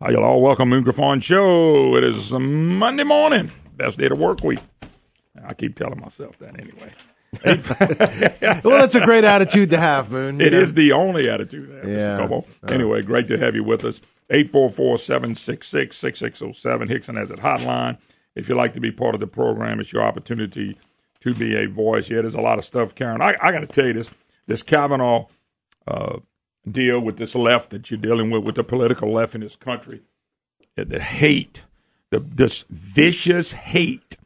Hi, y'all all. Welcome to Griffon Show. It is Monday morning. Best day of the work week. I keep telling myself that anyway. Well, that's a great attitude to have, Moon. It is the only attitude to have, yeah. Mr. Cobo. Anyway, great to have you with us. 844-766-6607. Hickson has it hotline. If you'd like to be part of the program, it's your opportunity to be a voice. Yeah, there's a lot of stuff, Karen. I got to tell you this Kavanaugh deal with this left that you're dealing with the political left in this country, the hate, this vicious hate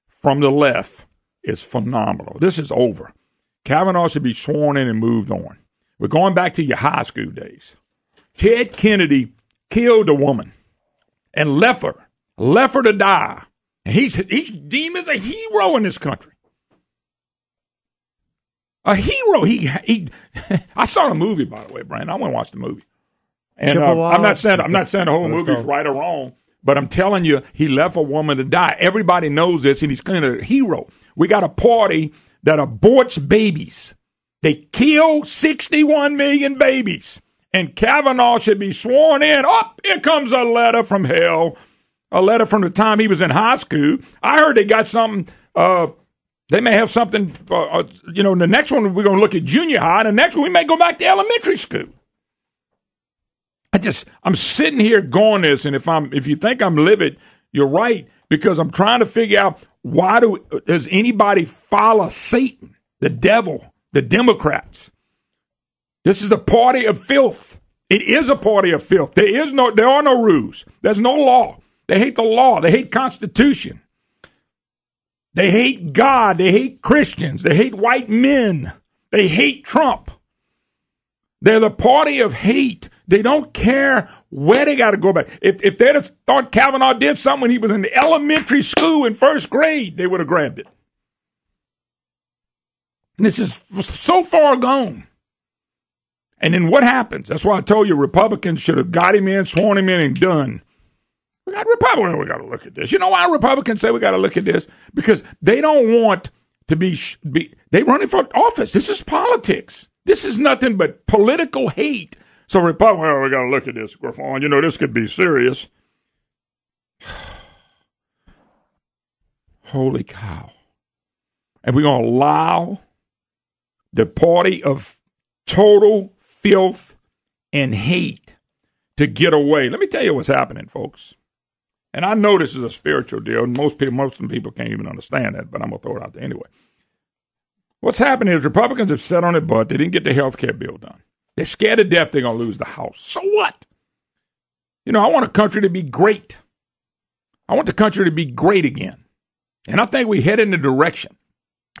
from the left is phenomenal. This is over. Kavanaugh should be sworn in and moved on. We're going back to your high school days. Ted Kennedy killed a woman and left her to die. And he's deemed as a hero in this country. A hero. I saw the movie, by the way, Brandon. I went and watched the movie. And I'm not saying the whole movie's right or wrong, but I'm telling you, he left a woman to die. Everybody knows this, and he's kind of a hero. We got a party that aborts babies. They kill 61 million babies. And Kavanaugh should be sworn in. Oh, here comes a letter from hell. A letter from the time he was in high school. I heard they got something. They may have something, the next one we're going to look at junior high. The next one we may go back to elementary school. I'm sitting here going this, and if you think I'm livid, you're right, because I'm trying to figure out does anybody follow Satan, the devil, the Democrats? This is a party of filth. It is a party of filth. There are no rules. There's no law. They hate the law. They hate Constitution. They hate God. They hate Christians. They hate white men. They hate Trump. They're the party of hate. They don't care where they got to go back. If they'd have thought Kavanaugh did something when he was in the elementary school in first grade, they would have grabbed it. And this is so far gone. And then what happens? That's why I told you Republicans should have got him in, sworn him in, and done. We got Republicans. We got to look at this. You know why Republicans say we got to look at this? Because they don't want to be they running for office. This is politics. This is nothing but political hate. So Republicans, we got to look at this, Griffon. This could be serious. Holy cow. And we're going to allow the party of total filth and hate to get away. Let me tell you what's happening, folks. And I know this is a spiritual deal, and most people can't even understand that, but I'm going to throw it out there anyway. What's happening is Republicans have sat on their butt. They didn't get the health care bill done. They're scared to death they're going to lose the House. So what? I want a country to be great. I want the country to be great again. And I think we head in the direction.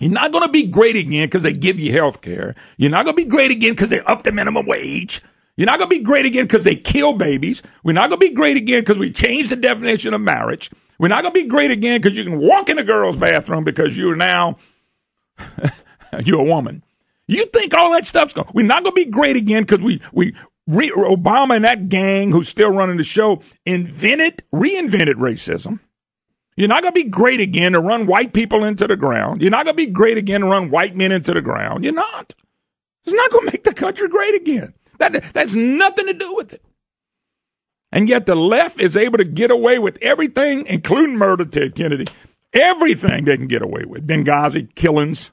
You're not going to be great again because they give you health care. You're not going to be great again because they up the minimum wage. You're not going to be great again because they kill babies. We're not going to be great again because we changed the definition of marriage. We're not going to be great again because you can walk in a girl's bathroom because you're now, you're a woman. You think all that stuff's going. We're not going to be great again because Obama and that gang who's still running the show reinvented racism. You're not going to be great again to run white people into the ground. You're not going to be great again to run white men into the ground. You're not. It's not going to make the country great again. That's nothing to do with it. And yet the left is able to get away with everything, including murder, Ted Kennedy. Everything they can get away with. Benghazi killings.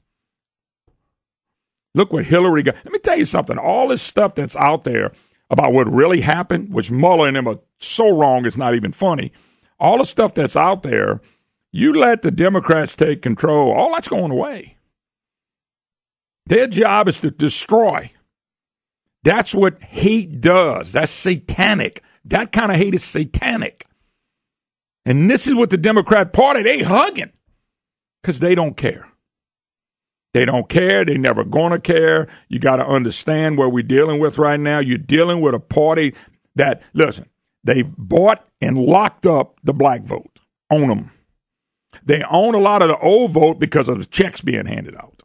Look what Hillary got. Let me tell you something. All this stuff that's out there about what really happened, which Mueller and them are so wrong it's not even funny. All the stuff that's out there, you let the Democrats take control, all that's going away. Their job is to destroy. That's what hate does. That's satanic. That kind of hate is satanic. And this is what the Democrat Party, they hugging because they don't care. They don't care. They never going to care. You got to understand what we're dealing with right now. You're dealing with a party that, listen, they bought and locked up the black vote. Own them. They own a lot of the old vote because of the checks being handed out.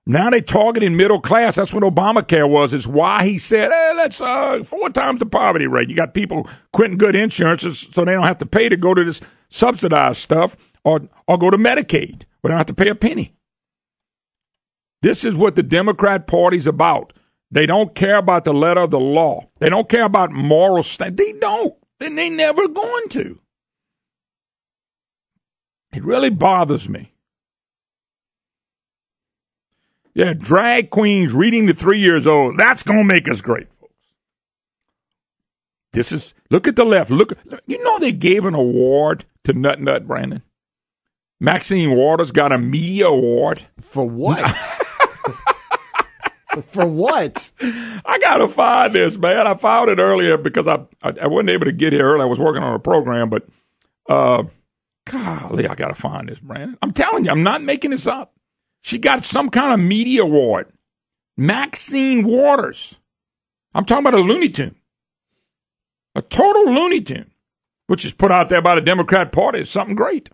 Now they targeting middle class. That's what Obamacare was. It's why he said, let's 4 times the poverty rate. You got people quitting good insurances so they don't have to pay to go to this subsidized stuff or go to Medicaid, but they don't have to pay a penny. This is what the Democrat Party's about. They don't care about the letter of the law. They don't care about moral standards. They don't. And they never going to. It really bothers me. Yeah, drag queens reading to 3 years old. That's going to make us great, folks. Look at the left. Look, you know they gave an award to Nut, Brandon? Maxine Waters got a media award. For what? For what? I got to find this, man. I found it earlier because I wasn't able to get here early. I was working on a program, but golly, I got to find this, Brandon. I'm telling you, I'm not making this up. She got some kind of media award. Maxine Waters. I'm talking about a Looney Tune. A total Looney Tune, which is put out there by the Democrat Party. It's something great.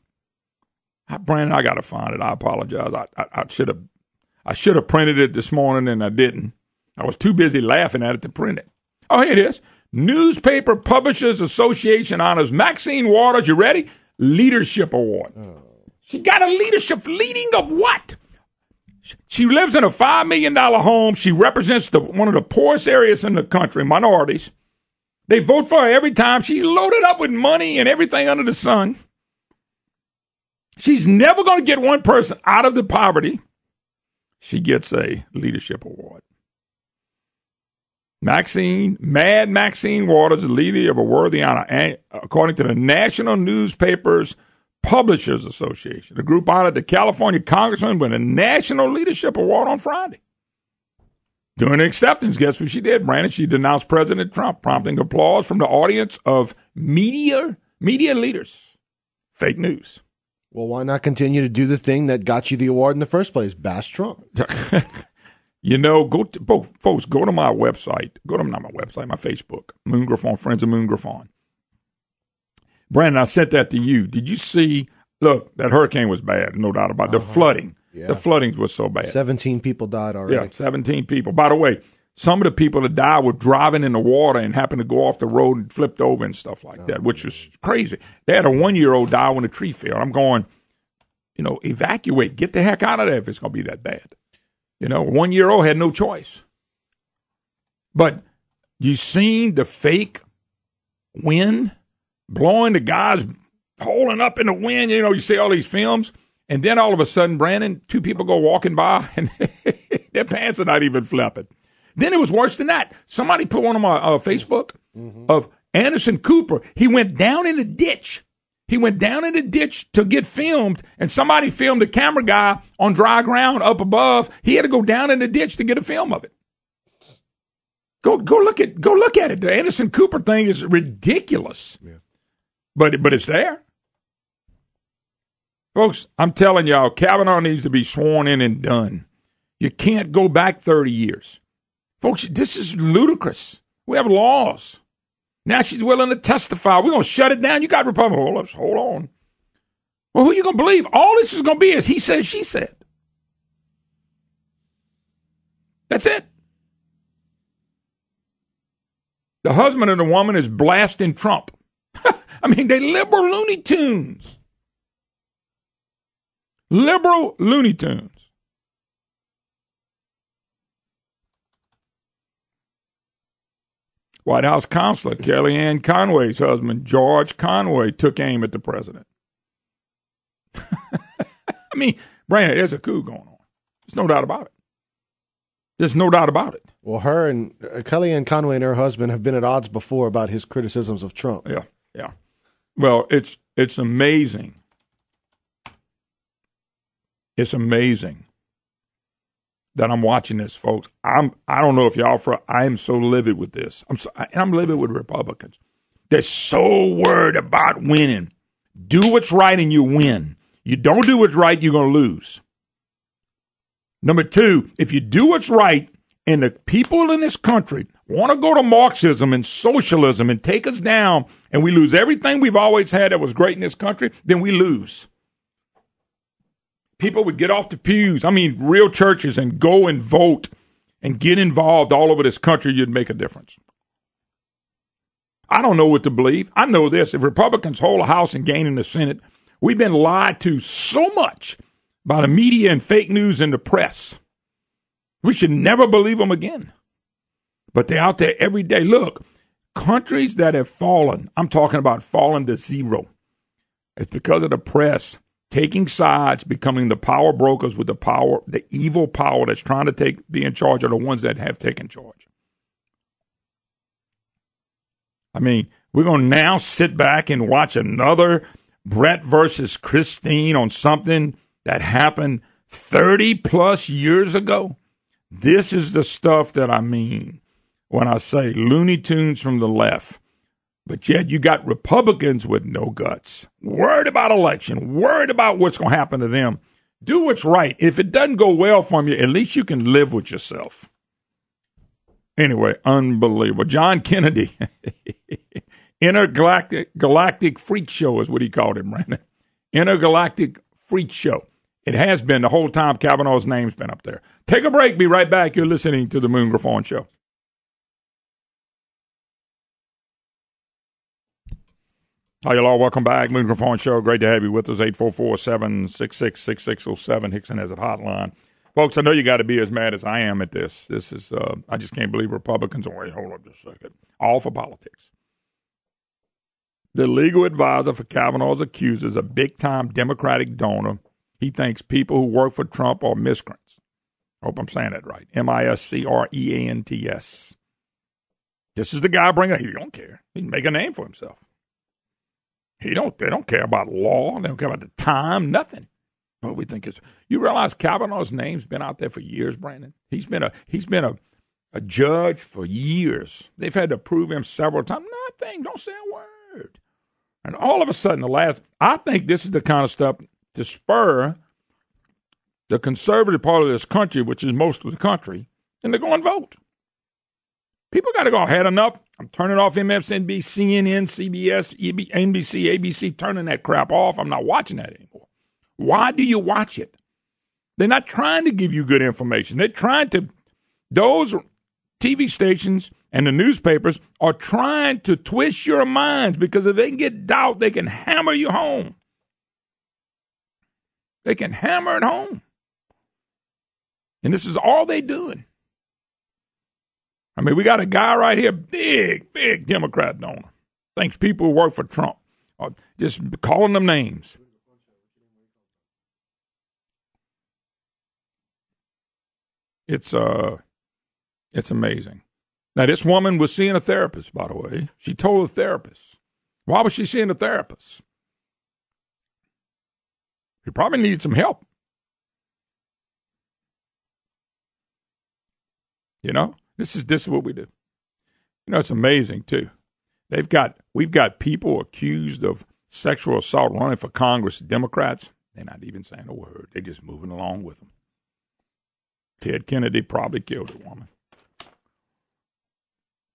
Brandon, I got to find it. I apologize. I should have printed it this morning, and I didn't. I was too busy laughing at it to print it. Oh, here it is. Newspaper Publishers Association honors Maxine Waters. You ready? Leadership Award. Oh. She got a leadership. Leading of what? She lives in a $5 million home. She represents one of the poorest areas in the country, minorities. They vote for her every time. She's loaded up with money and everything under the sun. She's never going to get one person out of the poverty. She gets a leadership award. Maxine Waters, the leader of a worthy honor, according to the National Newspapers Publishers Association. The group honored the California congressman with a National Leadership Award on Friday. During the acceptance, guess what she did, Brandon? She denounced President Trump, prompting applause from the audience of media leaders. Fake news. Well, why not continue to do the thing that got you the award in the first place? Bash Trump. You know, folks, go to my website. Not my website, my Facebook. Moon Griffon, Friends of Moon Griffon. Brandon, I sent that to you. Did you see? Look, that hurricane was bad, no doubt about it. The flooding. Yeah. The flooding was so bad. 17 people died already. Yeah, 17 people. By the way, some of the people that died were driving in the water and happened to go off the road and flipped over and stuff like that, which was crazy. They had a 1-year-old die when a tree fell. I'm going, evacuate. Get the heck out of there if it's going to be that bad. A 1-year-old had no choice. But you seen the fake wind blowing, the guys holding up in the wind. You see all these films. And then all of a sudden, Brandon, 2 people go walking by and their pants are not even flapping. Then it was worse than that. Somebody put one on my Facebook of Anderson Cooper. He went down in the ditch. To get filmed, and somebody filmed the camera guy on dry ground up above. He had to go down in the ditch to get a film of it. Go look at it. The Anderson Cooper thing is ridiculous. Yeah. But it's there. Folks, I'm telling y'all, Kavanaugh needs to be sworn in and done. You can't go back 30 years. Folks, this is ludicrous. We have laws. Now she's willing to testify. We're going to shut it down. You got Republicans. Hold on. Well, who are you going to believe? All this is going to be is he said, she said. That's it. The husband of the woman is blasting Trump. I mean, they liberal Looney Tunes. Liberal Looney Tunes. White House counselor Kellyanne Conway's husband, George Conway, took aim at the president. I mean, Brandon, there's a coup going on. There's no doubt about it. Well, her and Kellyanne Conway and her husband have been at odds before about his criticisms of Trump. Yeah. Well, it's amazing. It's amazing that I'm watching this, folks. I don't know if y'all I am so livid with this. I'm livid with Republicans. They're so worried about winning. Do what's right and you win. You don't do what's right, you're going to lose. Number 2, if you do what's right and the people in this country want to go to Marxism and socialism and take us down and we lose everything we've always had that was great in this country, then we lose. People would get off the pews, real churches, and go and vote and get involved all over this country. You'd make a difference. I don't know what to believe. I know this. If Republicans hold a House and gain in the Senate, we've been lied to so much by the media and fake news and the press. We should never believe them again. But they're out there every day. Look, countries that have fallen, I'm talking about fallen to zero. It's because of the press taking sides, becoming the power brokers with the power, the evil power that's trying to be in charge of the ones that have taken charge. I mean, we're going to now sit back and watch another Brett versus Christine on something that happened 30 plus years ago. This is the stuff that I mean when I say Looney Tunes from the left. But yet you got Republicans with no guts, worried about election, worried about what's going to happen to them. Do what's right. If it doesn't go well for you, at least you can live with yourself. Anyway, unbelievable. John Kennedy, intergalactic freak show is what he called it, Brandon. Intergalactic freak show. It has been the whole time Kavanaugh's name's been up there. Take a break. Be right back. You're listening to the Moon Griffon Show. Hi, y'all. Welcome back. Moon Griffon Show. Great to have you with us. 844-766-6607. Hickson has a hotline. Folks, I know you got to be as mad as I am at this. This is, I just can't believe Republicans are, wait, hold up just a second. All for politics. The legal advisor for Kavanaugh's accusers, a big-time Democratic donor. He thinks people who work for Trump are miscreants. Hope I'm saying that right. miscreants. This is the guy bringing it. He don't care. He can make a name for himself. They don't care about law. They don't care about the time, nothing. What we think is, you realize Kavanaugh's name's been out there for years, Brandon? He's been a judge for years. They've had to prove him several times. Nothing. Don't say a word. And all of a sudden, I think this is the kind of stuff to spur the conservative part of this country, which is most of the country, and to go and vote. People got to go, had enough. I'm turning off MSNBC, CNN, CBS, NBC, ABC, turning that crap off. I'm not watching that anymore. Why do you watch it? They're not trying to give you good information. They're trying to, those TV stations and the newspapers are trying to twist your minds, because if they can get doubt, they can hammer you home. They can hammer it home. And this is all they're doing. I mean, we got a guy right here, big Democrat donor. Thinks people who work for Trump are just calling them names. It's amazing. Now, this woman was seeing a therapist, by the way. She told the therapist. Why was she seeing a therapist? She probably needed some help. You know? This is what we do. You know, it's amazing, too. We've got people accused of sexual assault running for Congress, Democrats. They're not even saying a word. They're just moving along with them. Ted Kennedy probably killed a woman.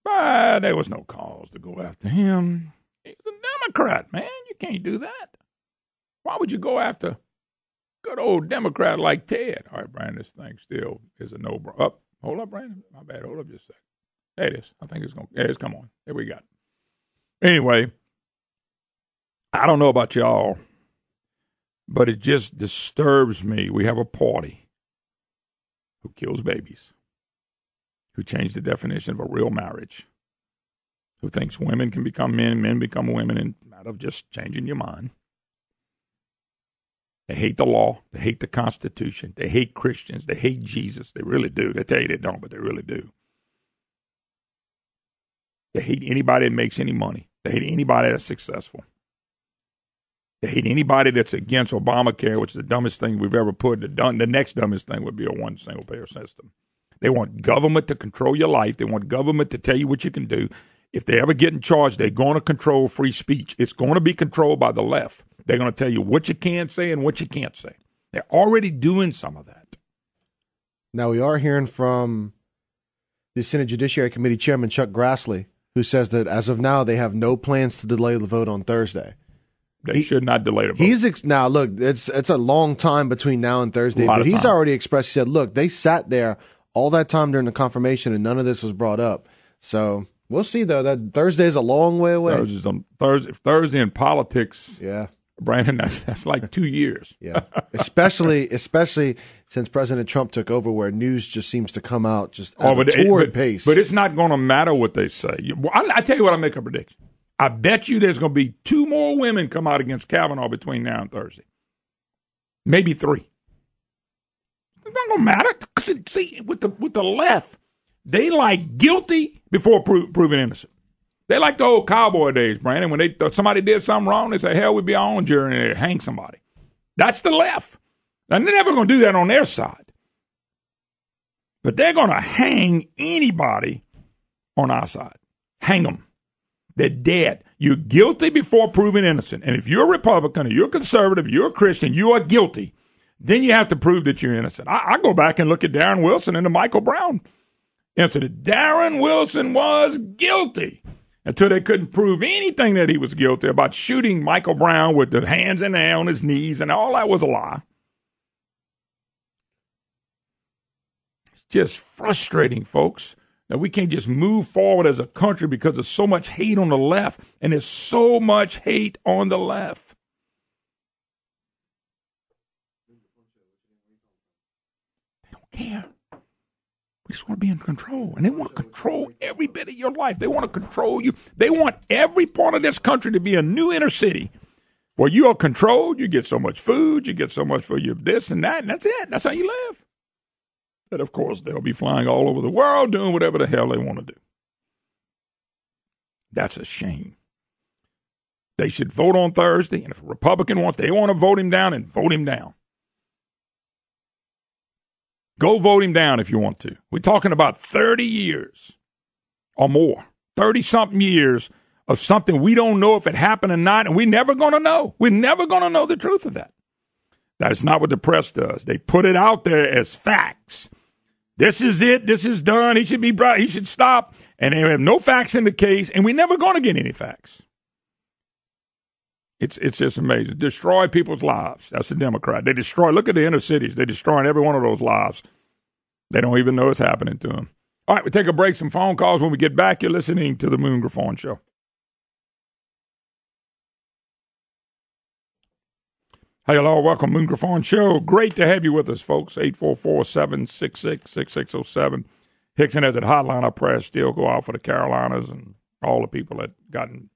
But there was no cause to go after him. He's a Democrat, man. You can't do that. Why would you go after good old Democrat like Ted? All right, Brandon, this thing still is a no-brainer. Hold up, Brandon. My bad. Hold up just a second. There it is. I think it's going to. There it is. Come on. There we got it. Anyway, I don't know about y'all, but it just disturbs me. We have a party who kills babies, who changed the definition of a real marriage, who thinks women can become men, men become women, and out of just changing your mind. They hate the law. They hate the Constitution. They hate Christians. They hate Jesus. They really do. They tell you they don't, but they really do. They hate anybody that makes any money. They hate anybody that's successful. They hate anybody that's against Obamacare, which is the dumbest thing we've ever put. The next dumbest thing would be a one single-payer system. They want government to control your life. They want government to tell you what you can do. If they ever get in charge, they're going to control free speech. It's going to be controlled by the left. They're going to tell you what you can say and what you can't say. They're already doing some of that. Now, we are hearing from the Senate Judiciary Committee Chairman Chuck Grassley, who says that as of now, they have no plans to delay the vote on Thursday. They should not delay the vote. Now, look, it's a long time between now and Thursday, but he's already expressed, he said, look, they sat there all that time during the confirmation and none of this was brought up. So we'll see, though. That Thursday is a long way away. Thursday in politics. Yeah. Brandon, that's like 2 years. Yeah, especially since President Trump took over, where news just seems to come out just at a torrid pace. But it's not going to matter what they say. I tell you what, I make a prediction. I bet you there's going to be 2 more women come out against Kavanaugh between now and Thursday. Maybe 3. It's not going to matter. See, with the left, they like guilty before proven innocent. They like the old cowboy days, Brandon. When somebody did something wrong, they say, hell, we'd be our own jury and they'd hang somebody. That's the left. And they're never going to do that on their side. But they're going to hang anybody on our side. Hang them. They're dead. You're guilty before proven innocent. And if you're a Republican or you're a conservative, you're a Christian, you are guilty, then you have to prove that you're innocent. I go back and look at Darren Wilson and the Michael Brown incident. Darren Wilson was guilty until they couldn't prove anything that he was guilty about shooting Michael Brown with the hands in the air on his knees, and all that was a lie. It's just frustrating, folks, that we can't just move forward as a country because there's so much hate on the left, and there's so much hate on the left. They don't care. We just want to be in control. And they want to control every bit of your life. They want to control you. They want every part of this country to be a new inner city where you are controlled. You get so much food. You get so much for your this and that. And that's it. That's how you live. But, of course, they'll be flying all over the world doing whatever the hell they want to do. That's a shame. They should vote on Thursday. And if a Republican wants, they want to vote him down, and vote him down. Go vote him down if you want to. We're talking about 30 years or more, 30-something years of something we don't know if it happened or not, and we're never going to know. We're never going to know the truth of that. That is not what the press does. They put it out there as facts. This is it. This is done. He should be brought. He should stop. And they have no facts in the case, and we're never going to get any facts. It's just amazing. Destroy people's lives. That's the Democrat. They destroy. Look at the inner cities. They're destroying every one of those lives. They don't even know it's happening to them. All right, we take a break. Some phone calls. When we get back, you're listening to the Moon Griffon Show. Hey, hello. Welcome, Moon Griffon Show. Great to have you with us, folks. 844-766-6607. Hickson has that hotline. Our prayers still go out for the Carolinas and all the people that gotten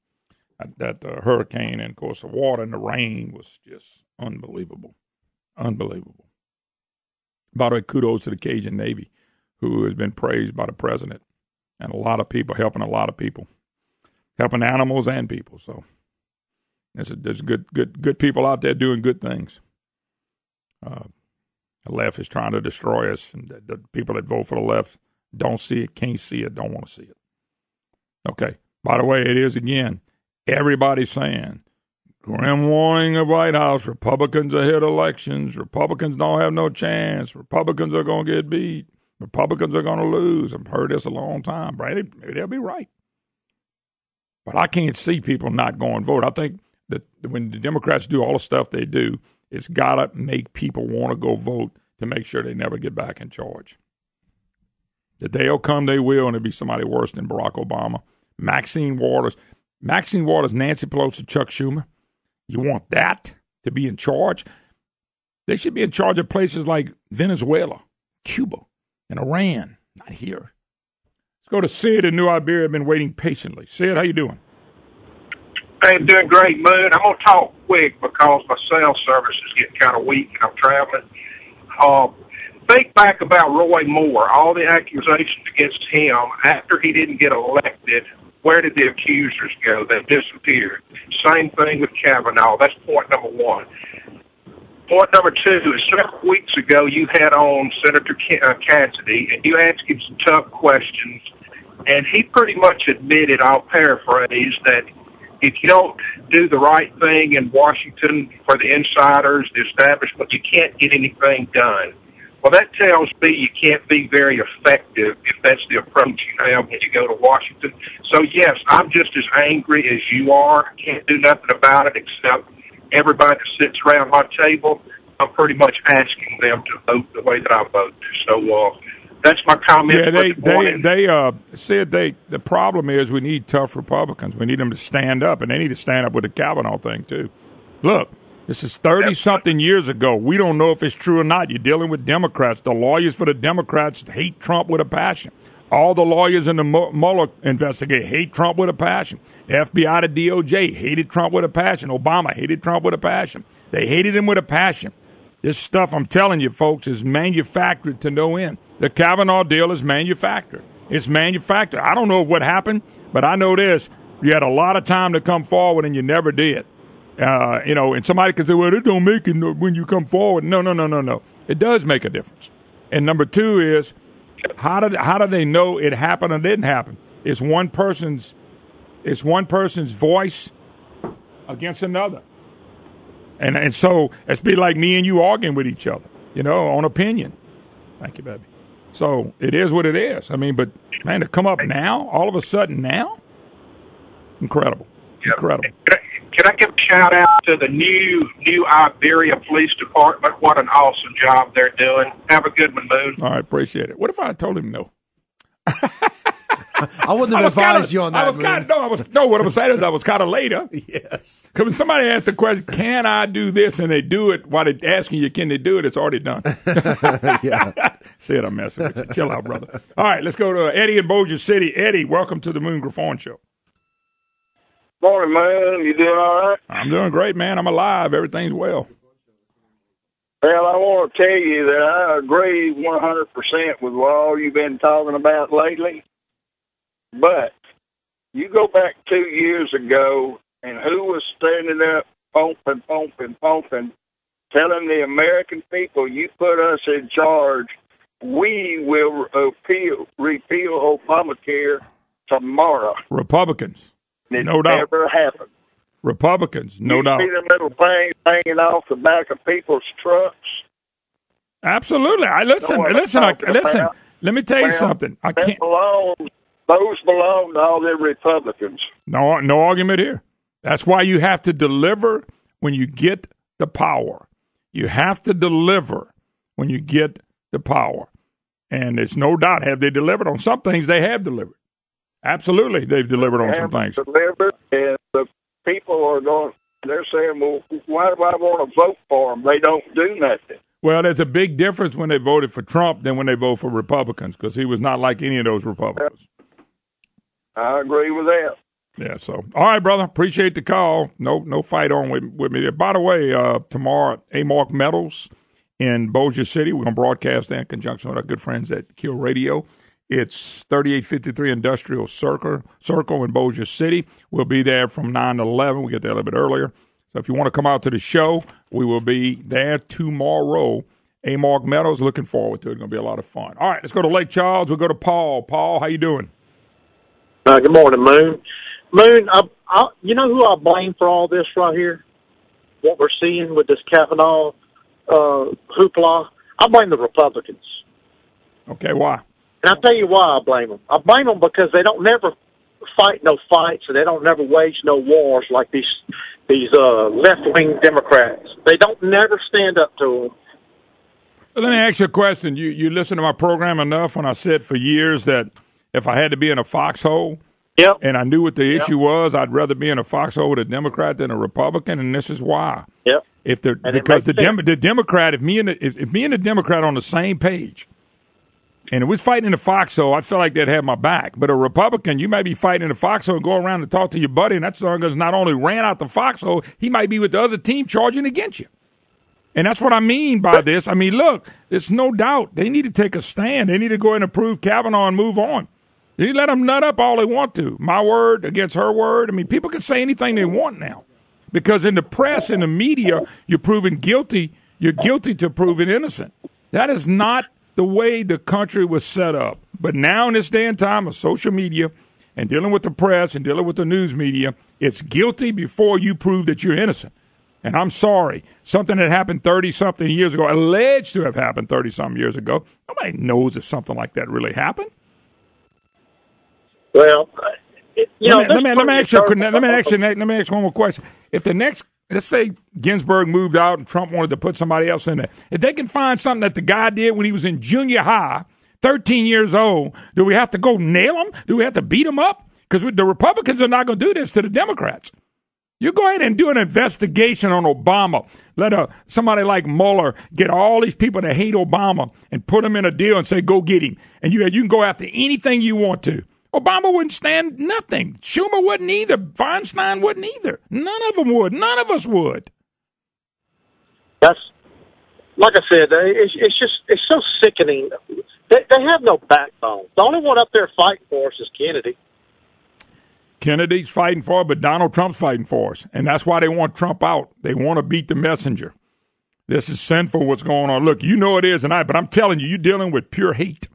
that hurricane, and, of course, the water and the rain was just unbelievable. Unbelievable. By the way, kudos to the Cajun Navy, who has been praised by the president, and a lot of people, helping a lot of people, helping animals and people. So there's good people out there doing good things. The left is trying to destroy us, and the people that vote for the left don't see it, can't see it, don't want to see it. Okay. By the way, it is again. Everybody's saying, grim warning of White House, Republicans ahead elections, Republicans don't have no chance, Republicans are going to get beat, Republicans are going to lose. I've heard this a long time. Brady, maybe they'll be right. But I can't see people not going to vote. I think that when the Democrats do all the stuff they do, it's got to make people want to go vote to make sure they never get back in charge. The day will come, they will, and it'll be somebody worse than Barack Obama. Maxine Waters, Nancy Pelosi, Chuck Schumer. You want that to be in charge? They should be in charge of places like Venezuela, Cuba, and Iran. Not here. Let's go to Sid in New Iberia. I've been waiting patiently. Sid, how you doing? Hey, I'm doing great, Moon. I'm going to talk quick because my cell service is getting kind of weak and I'm traveling. Think back about Roy Moore, all the accusations against him after he didn't get elected. Where did the accusers go? They disappeared. Same thing with Kavanaugh. That's point number one. Point number two is several weeks ago you had on Senator Cassidy, and you asked him some tough questions, and he pretty much admitted, I'll paraphrase, that if you don't do the right thing in Washington for the insiders, the establishment, you can't get anything done. Well, that tells me you can't be very effective if that's the approach you have when you go to Washington. So, yes, I'm just as angry as you are. I can't do nothing about it except everybody that sits around my table, I'm pretty much asking them to vote the way that I vote. So that's my comment. Yeah, the problem is we need tough Republicans. We need them to stand up, and they need to stand up with the Kavanaugh thing, too. Look, this is 30-something years ago. We don't know if it's true or not. You're dealing with Democrats. The lawyers for the Democrats hate Trump with a passion. All the lawyers in the Mueller investigation hate Trump with a passion. The FBI, the DOJ hated Trump with a passion. Obama hated Trump with a passion. They hated him with a passion. This stuff, I'm telling you, folks, is manufactured to no end. The Kavanaugh deal is manufactured. It's manufactured. I don't know what happened, but I know this. You had a lot of time to come forward, and you never did. And somebody can say, well, it don't make it when you come forward. No. It does make a difference. And number two is, how do they know it happened or didn't happen? It's one person's voice against another. And so it's be like me and you arguing with each other, on opinion. Thank you, baby. So it is what it is. I mean, but, man, to come up now, all of a sudden now, incredible. Yep. Incredible. Can I give a shout-out to the new Iberia Police Department? What an awesome job they're doing. Have a good one, Moon. All right, appreciate it. What if I told him no? I wouldn't have advised you on that. What I'm saying is I was kind of later. Yes. Because when somebody asks the question, can I do this, and they do it while they're asking you, can they do it, it's already done. Yeah. See it, I'm messing with you. Chill out, brother. All right, let's go to Eddie in Bossier City. Eddie, welcome to the Moon Griffon Show. Morning, man. You doing all right? I'm doing great, man. I'm alive. Everything's well. Well, I want to tell you that I agree 100% with all you've been talking about lately. But you go back 2 years ago, and who was standing up, pumping, telling the American people, you put us in charge, we will repeal Obamacare tomorrow. Republicans. No doubt. It never happened. Republicans, no doubt. You see the little things hanging off the back of people's trucks? Absolutely. Listen. Let me tell you something. Those belong to all the Republicans. No argument here. That's why you have to deliver when you get the power. You have to deliver when you get the power. And there's no doubt, have they delivered on some things? They have delivered. Absolutely, they've delivered on some things. Delivered, and the people are going. They're saying, "Well, why do I want to vote for them? They don't do nothing." Well, there's a big difference when they voted for Trump than when they vote for Republicans, because he was not like any of those Republicans. I agree with that. Yeah. So, all right, brother. Appreciate the call. No fight on with me there. By the way, tomorrow, A-Mark Metals in Bossier City. We're going to broadcast that in conjunction with our good friends at Kill Radio. It's 3853 Industrial Circle in Bossier City. We'll be there from 9 to 11. We get there a little bit earlier. So if you want to come out to the show, we will be there tomorrow. A-Mark Metals, looking forward to it. It's going to be a lot of fun. All right, let's go to Lake Charles. We'll go to Paul. Paul, how you doing? Good morning, Moon. Moon, you know who I blame for all this right here? What we're seeing with this Kavanaugh hoopla? I blame the Republicans. Okay, why? And I'll tell you why I blame them. I blame them because they don't never fight no fights and they don't never wage no wars like these left-wing Democrats. They don't never stand up to them. Well, let me ask you a question. You listen to my program enough when I said for years that if I had to be in a foxhole and I knew what the issue was, I'd rather be in a foxhole with a Democrat than a Republican, and this is why. Yep. Because the Democrat, if me and the Democrat on the same page, and if we was fighting in the foxhole, I feel like they'd have my back. But a Republican, you may be fighting in the foxhole and go around and talk to your buddy, and that son not only ran out the foxhole, he might be with the other team charging against you. And that's what I mean by this. I mean, look, there's no doubt they need to take a stand. They need to go ahead and approve Kavanaugh and move on. They let them nut up all they want to. My word against her word. I mean, people can say anything they want now. Because in the press, in the media, you're proven guilty. You're guilty to proven innocent. That is not the way the country was set up. But now in this day and time of social media and dealing with the press and dealing with the news media, it's guilty before you prove that you're innocent. And I'm sorry, something that happened 30-something years ago, alleged to have happened 30-something years ago, nobody knows if something like that really happened. Well, let me ask you one more question. If the next, let's say Ginsburg moved out and Trump wanted to put somebody else in there, if they can find something that the guy did when he was in junior high, 13 years old, do we have to go nail him? Do we have to beat him up? Because the Republicans are not going to do this to the Democrats. You go ahead and do an investigation on Obama. Let somebody like Mueller get all these people that hate Obama and put them in a deal and say, go get him. And you can go after anything you want to. Obama wouldn't stand nothing. Schumer wouldn't either. Feinstein wouldn't either. None of them would. None of us would. That's, like I said, it's so sickening. They have no backbone. The only one up there fighting for us is Kennedy. Kennedy's fighting for it, but Donald Trump's fighting for us. And that's why they want Trump out. They want to beat the messenger. This is sinful what's going on. Look, you know it is tonight, but I'm telling you, you're dealing with pure hate.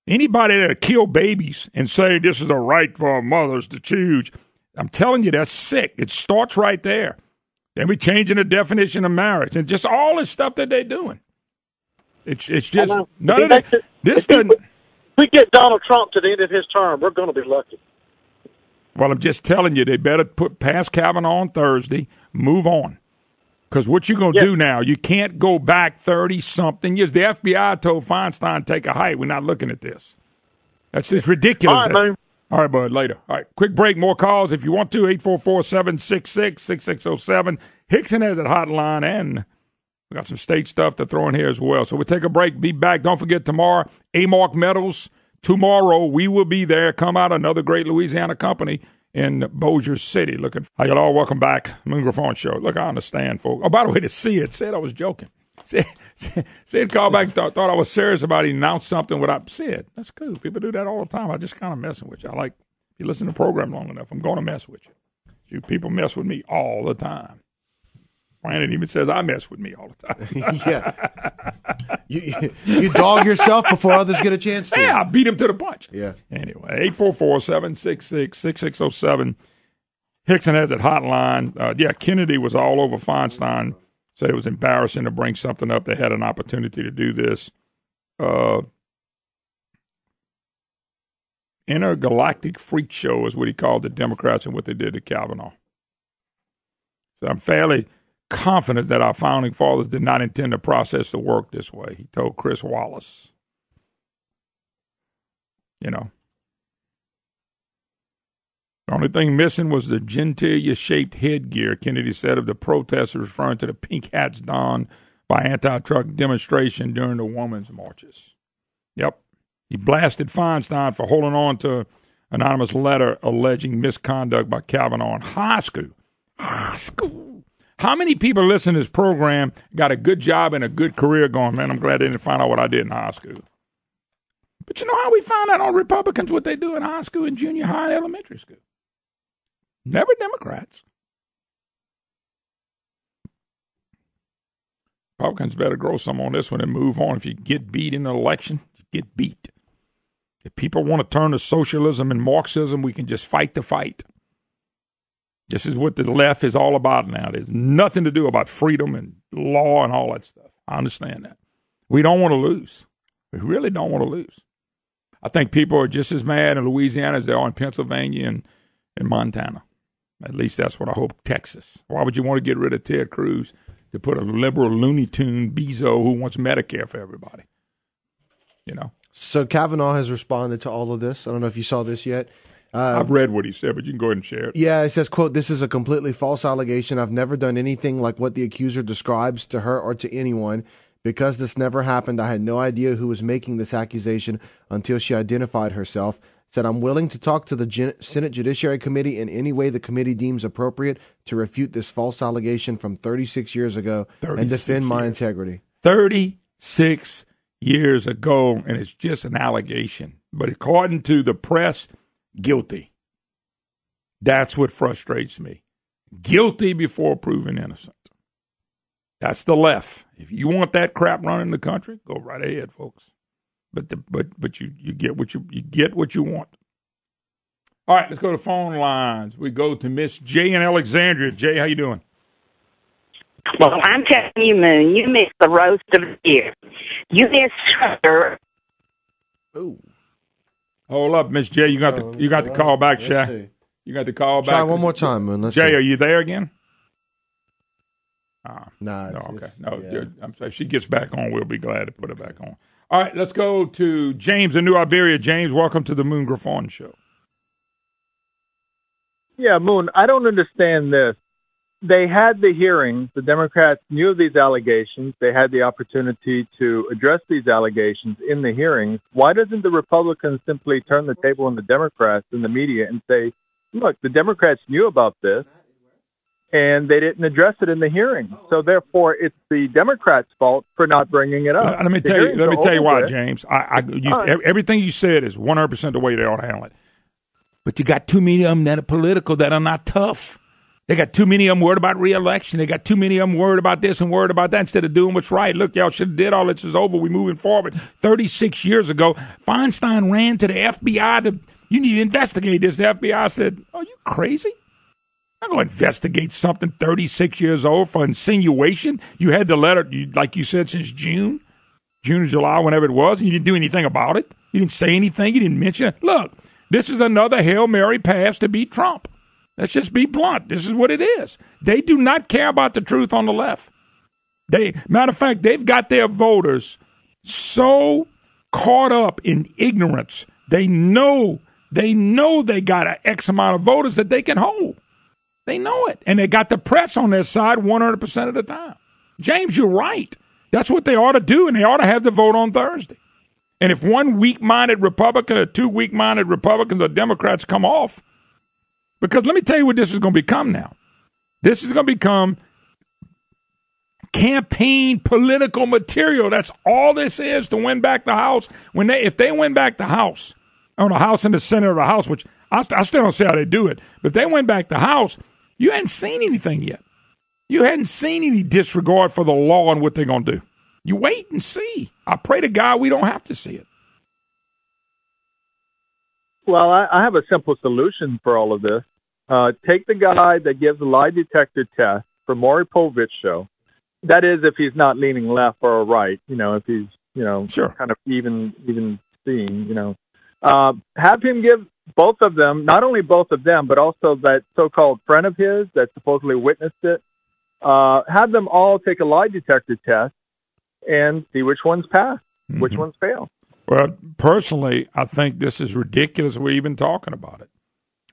Anybody that kill babies and say this is a right for mothers to choose, I'm telling you, that's sick. It starts right there. Then we changing the definition of marriage and just all this stuff that they're doing. It's just none of that. This doesn't. If we get Donald Trump to the end of his term, we're going to be lucky. Well, I'm just telling you, they better pass Kavanaugh on Thursday, move on. Because what you going to do now, you can't go back 30-something years. The FBI told Feinstein, take a hike. We're not looking at this. It's ridiculous. All right, man. All right, bud, later. All right, quick break, more calls if you want to, 844-766-6607. Hickson has a hotline, and we got some state stuff to throw in here as well. So we'll take a break, be back. Don't forget tomorrow, A-Mark Metals. Tomorrow, we will be there. Come out, another great Louisiana company in Bossier City. Hi, y'all. Welcome back. Moon Griffon Show. Look, I understand, folks. Oh, by the way, to Sid I was joking. Sid called back and thought I was serious about he announced something without Sid. That's cool. People do that all the time. I just kind of messing with you. I like, if you listen to the program long enough, I'm going to mess with you. You people mess with me all the time. Brandon even says I mess with me all the time. Yeah. You dog yourself before others get a chance to. Yeah, I beat him to the punch. Yeah. Anyway, 844-766-6607. Hickson has that hotline. Kennedy was all over Feinstein. Said it was embarrassing to bring something up. They had an opportunity to do this. Intergalactic freak show is what he called the Democrats and what they did to Kavanaugh. So I'm fairly confident that our founding fathers did not intend the process to work this way, he told Chris Wallace. You know, the only thing missing was the genitalia-shaped headgear, Kennedy said of the protesters, referring to the pink hats donned by anti-truck demonstration during the women's marches. Yep. He blasted Feinstein for holding on to an anonymous letter alleging misconduct by Kavanaugh in high school. High school. How many people listen to this program got a good job and a good career going, man, I'm glad they didn't find out what I did in high school. But you know how we found out on Republicans what they do in high school and junior high and elementary school? Never Democrats. Republicans better grow some on this one and move on. If you get beat in an election, you get beat. If people want to turn to socialism and Marxism, we can just fight the fight. This is what the left is all about now. There's nothing to do about freedom and law and all that stuff. I understand that. We don't want to lose. We really don't want to lose. I think people are just as mad in Louisiana as they are in Pennsylvania and Montana. At least that's what I hope. Texas. Why would you want to get rid of Ted Cruz to put a liberal Looney Tune Bezo who wants Medicare for everybody? You know. So Kavanaugh has responded to all of this. I don't know if you saw this yet. I've read what he said, but you can go ahead and share it. Yeah, it says, quote, "This is a completely false allegation. I've never done anything like what the accuser describes to her or to anyone. Because this never happened, I had no idea who was making this accusation until she identified herself. Said, I'm willing to talk to the Senate Judiciary Committee in any way the committee deems appropriate to refute this false allegation from 36 years ago and defend my integrity." 36 years ago, and it's just an allegation. But according to the press, guilty. That's what frustrates me. Guilty before proven innocent. That's the left. If you want that crap running the country, go right ahead, folks. But you get what you want. All right, let's go to phone lines. We go to Miss J in Alexandria. Jay, how you doing? Well, I'm telling you, Moon, you missed the roast of the year. You missed her. Ooh. Hold up, Miss J. You got the call back, Shaq. You got the call back. Try one more time, Moon. Let's Jay, see. are you there again? Nah. No, okay. No, yeah. I'm sorry. If she gets back on, we'll be glad to put her back on. All right, let's go to James in New Iberia. James, welcome to the Moon Griffon Show. Yeah, Moon, I don't understand this. They had the hearings. The Democrats knew of these allegations. They had the opportunity to address these allegations in the hearings. Why doesn't the Republicans simply turn the table on the Democrats in the media and say, look, the Democrats knew about this, and they didn't address it in the hearing. So therefore, it's the Democrats' fault for not bringing it up. Let me tell you why, James. Everything you said is 100% the way they ought to handle it. But you got too many of them that are political that are not tough. They got too many of them worried about re-election. They got too many of them worried about this and worried about that instead of doing what's right. Look, y'all should have did all this. Is over. We're moving forward. 36 years ago, Feinstein ran to the FBI you need to investigate this. The FBI said, "Are you crazy? I'm going to investigate something 36 years old for insinuation. You had the letter, like you said, since June or July, whenever it was, and you didn't do anything about it. You didn't say anything. You didn't mention it. Look, this is another Hail Mary pass to beat Trump. Let's just be blunt. This is what it is. They do not care about the truth on the left. Matter of fact, they've got their voters so caught up in ignorance. They know they got an X amount of voters that they can hold. They know it. And they got the press on their side 100% of the time. James, you're right. That's what they ought to do, and they ought to have the vote on Thursday. And if one weak-minded Republican or two weak-minded Republicans or Democrats come off, because let me tell you what this is going to become now. This is going to become campaign political material. That's all this is to win back the House. If they win back the House, or the House and the Senate of the House, which I still don't see how they do it, but if they win back the House, you hadn't seen anything yet. You hadn't seen any disregard for the law and what they're going to do. You wait and see. I pray to God we don't have to see it. Well, I have a simple solution for all of this. Take the guy that gives a lie detector test for Maury Povich show. That is, if he's not leaning left or right, if he's, sure, kind of even seeing, have him give both of them, not only both of them, but also that so-called friend of his that supposedly witnessed it. Have them all take a lie detector test and see which ones pass, which ones fail. Well, personally, I think this is ridiculous. We're even talking about it.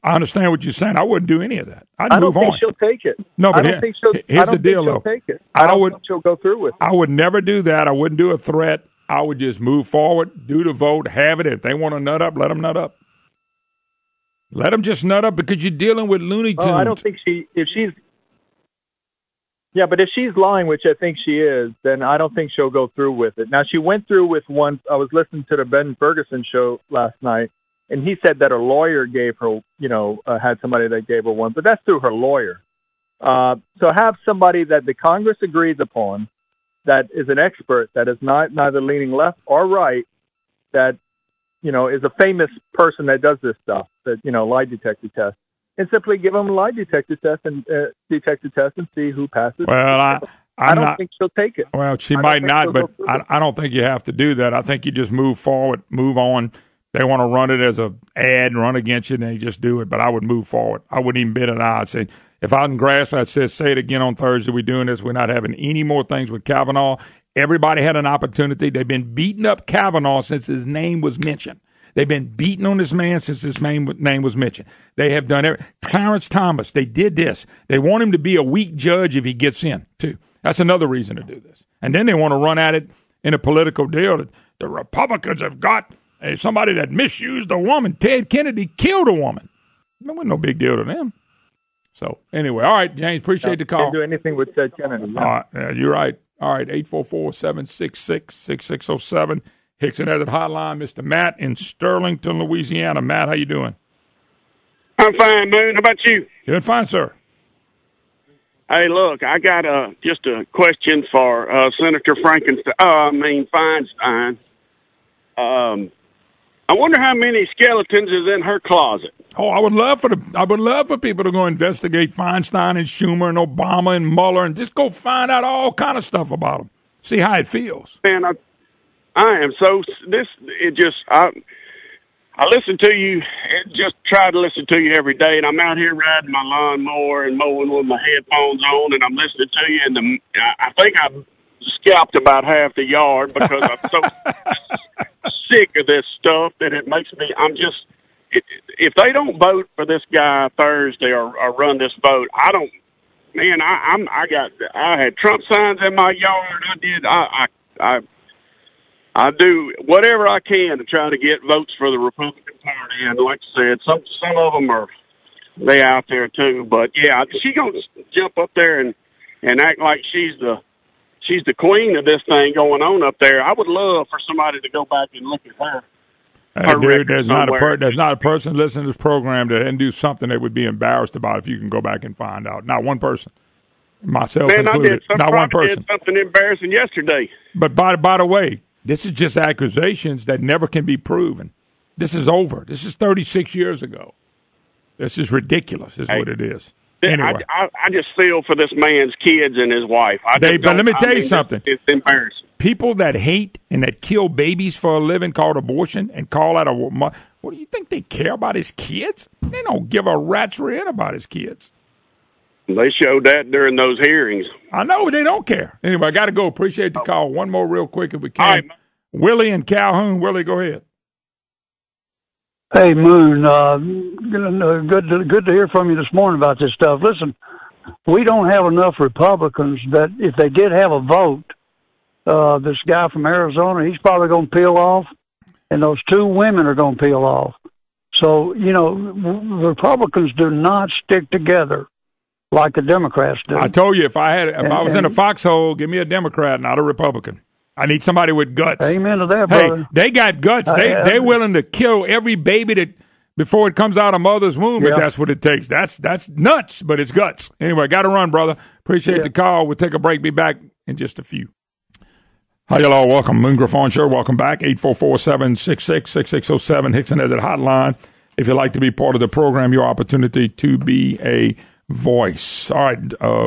I understand what you're saying. I wouldn't do any of that. I'd move on. I don't think she'll take it. No, but here's the deal, though. Take it. I don't think she'll go through with it. I would never do that. I wouldn't do a threat. I would just move forward, do the vote, have it. If they want to nut up, let them nut up. Let them just nut up because you're dealing with Looney Tunes. I don't think but if she's lying, which I think she is, then I don't think she'll go through with it. Now, she went through with one. I was listening to the Ben Ferguson show last night, and he said that her lawyer gave her, had somebody that gave her one, but that's through her lawyer. So have somebody that the Congress agrees upon that is an expert, that is neither leaning left or right, that, is a famous person that does this stuff, that, lie detector test. And simply give them a lie detector test and see who passes. Well, I don't think she'll take it. Well, she might not, but I don't think you have to do that. I think you just move forward, move on. They want to run it as an ad, run against you, and they just do it. But I would move forward. I wouldn't even bid an eye. I'd say, if I was in grass, I'd say it again on Thursday. We're doing this. We're not having any more things with Kavanaugh. Everybody had an opportunity. They've been beating up Kavanaugh since his name was mentioned. They've been beating on this man since his name was mentioned. They have done everything. Clarence Thomas, they did this. They want him to be a weak judge if he gets in, too. That's another reason to do this. And then they want to run at it in a political deal that the Republicans have got somebody that misused a woman. Ted Kennedy killed a woman. That wasn't no big deal to them. So, anyway, all right, James, appreciate the call. Can't do anything with Ted Kennedy. Yeah. All right, you're right. All right, 844-766-6607. Hickson has a hotline, Mr. Matt in Sterlington, Louisiana. Matt, how you doing? I'm fine, Moon. How about you? Doing fine, sir. Hey, look, I got just a question for Senator Feinstein. I wonder how many skeletons is in her closet. Oh, I would love for people to go investigate Feinstein and Schumer and Obama and Mueller and just go find out all kind of stuff about them. See how it feels. Man, I am so I listen to you, just try to listen to you every day, and I'm out here riding my lawnmower and mowing with my headphones on, and I'm listening to you, and I think I've scalped about half the yard because I'm so sick of this stuff that it makes me, if they don't vote for this guy Thursday or run this vote, I don't. Man, I had Trump signs in my yard. I do whatever I can to try to get votes for the Republican Party, and like I said, some of them are they out there too. But yeah, she gonna jump up there and act like she's the queen of this thing going on up there. I would love for somebody to go back and look at her. Dude, there's not a person listening to this program that didn't do something they would be embarrassed about if you can go back and find out. Not one person. Myself included. Not one person. Did something embarrassing yesterday. But by the way, this is just accusations that never can be proven. This is over. This is 36 years ago. This is ridiculous, is what it is. Anyway. I just feel for this man's kids and his wife. But let me tell you something. It's embarrassing. People that hate and that kill babies for a living called abortion and call that what do you think they care about his kids? They don't give a rat's rear about his kids. They showed that during those hearings. I know, they don't care. Anyway, I got to go. Appreciate the call. One more real quick if we can. All right. Willie and Calhoun. Willie, go ahead. Hey, Moon, good to hear from you this morning about this stuff. Listen, we don't have enough Republicans that if they did have a vote, this guy from Arizona, he's probably going to peel off, and those two women are going to peel off. So, Republicans do not stick together like the Democrats do. I told you, if I was in a foxhole, give me a Democrat, not a Republican. I need somebody with guts. Amen to that, brother. Hey, they got guts. They're willing to kill every baby that before it comes out of mother's womb, if that's what it takes. That's nuts, but it's guts. Anyway, got to run, brother. Appreciate the call. We'll take a break. Be back in just a few. Hi, y'all. Welcome. Moon Griffon Show. Welcome back. 844-766-6607. Hickson has that hotline. If you'd like to be part of the program, your opportunity to be a voice. All right,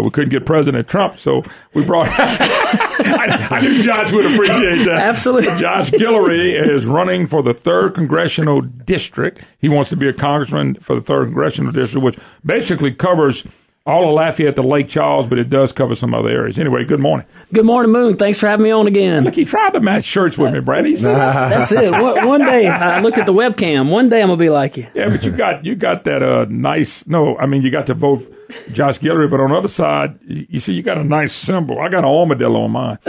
we couldn't get President Trump, so we brought. I knew Josh would appreciate that. Absolutely. Josh Guillory is running for the 3rd Congressional District. He wants to be a congressman for the 3rd Congressional District, which basically covers all of Lafayette to Lake Charles, but it does cover some other areas. Anyway, good morning. Good morning, Moon. Thanks for having me on again. Look, he tried to match shirts with me, Brad. That's it. One day, I looked at the webcam. One day I'm going to be like you. Yeah, but you got that nice, you got to vote Josh Guillory, but on the other side, you see, you got a nice symbol. I got an armadillo on mine.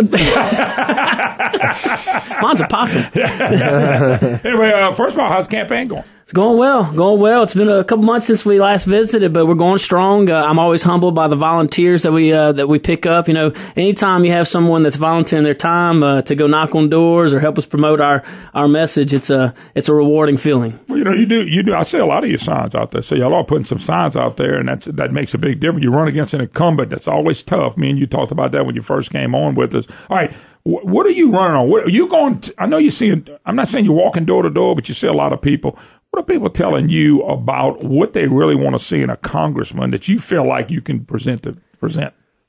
Mine's a possum. Anyway, first of all, how's the campaign going? It's going well. It's been a couple months since we last visited, but we're going strong. I'm always humbled by the volunteers that we pick up. Anytime you have someone that's volunteering their time to go knock on doors or help us promote our message, it's a rewarding feeling. Well, you do. I see a lot of your signs out there. So y'all are putting some signs out there, and that makes a big difference. You run against an incumbent. That's always tough. Me and you talked about that when you first came on with us. All right. What are you running on? What are you going to, I know you see, I'm not saying you're walking door to door, but you see a lot of people. What are people telling you about what they really want to see in a congressman that you feel like you can present?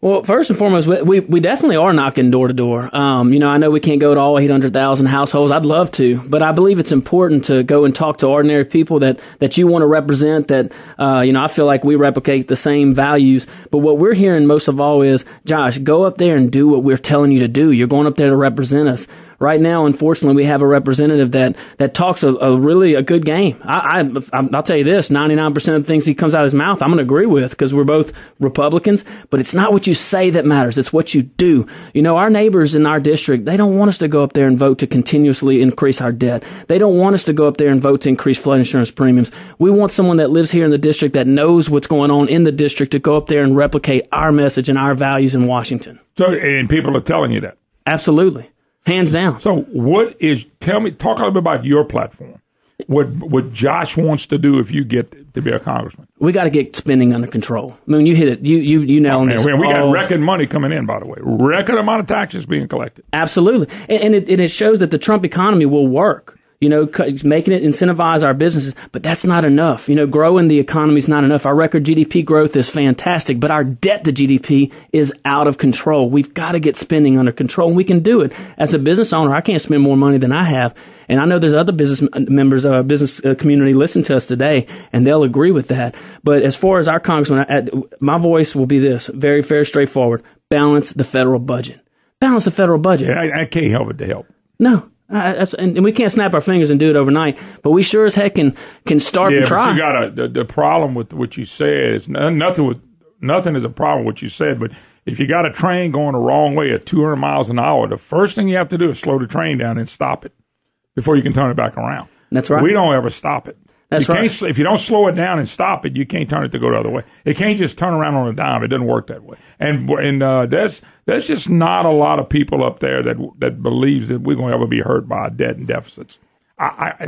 Well, first and foremost, we definitely are knocking door to door. I know we can't go to all 800,000 households. I'd love to, but I believe it's important to go and talk to ordinary people that you want to represent, that, I feel like we replicate the same values. But what we're hearing most of all is, Josh, go up there and do what we're telling you to do. You're going up there to represent us. Right now, unfortunately, we have a representative that talks a really good game. I'll tell you this, 99% of the things he comes out of his mouth, I'm going to agree with because we're both Republicans, but it's not what you say that matters. It's what you do. Our neighbors in our district, they don't want us to go up there and vote to continuously increase our debt. They don't want us to go up there and vote to increase flood insurance premiums. We want someone that lives here in the district that knows what's going on in the district to go up there and replicate our message and our values in Washington. So, and people are telling you that? Absolutely. Hands down. So talk a little bit about your platform. What Josh wants to do if you get to be a congressman. We got to get spending under control. I mean, you hit it. You nailed it. We got record money coming in, by the way. Record amount of taxes being collected. Absolutely. And it shows that the Trump economy will work. Making it incentivize our businesses, but that's not enough. Growing the economy is not enough. Our record GDP growth is fantastic, but our debt to GDP is out of control. We've got to get spending under control, and we can do it. As a business owner, I can't spend more money than I have, and I know there's other business members of our business community listen to us today, and they'll agree with that. But as far as our congressman, my voice will be this, very, very straightforward. Balance the federal budget. Balance the federal budget. Yeah, I can't help it to help. No. And we can't snap our fingers and do it overnight, but we sure as heck can start and try. But you got the problem with what you said is nothing is a problem with what you said, but if you got a train going the wrong way at 200 miles an hour, the first thing you have to do is slow the train down and stop it before you can turn it back around. That's right. We don't ever stop it. That's right. If you don't slow it down and stop it, you can't turn it to go the other way. It can't just turn around on a dime. It doesn't work that way. And there's just not a lot of people up there that believes that we're going to ever be hurt by debt and deficits.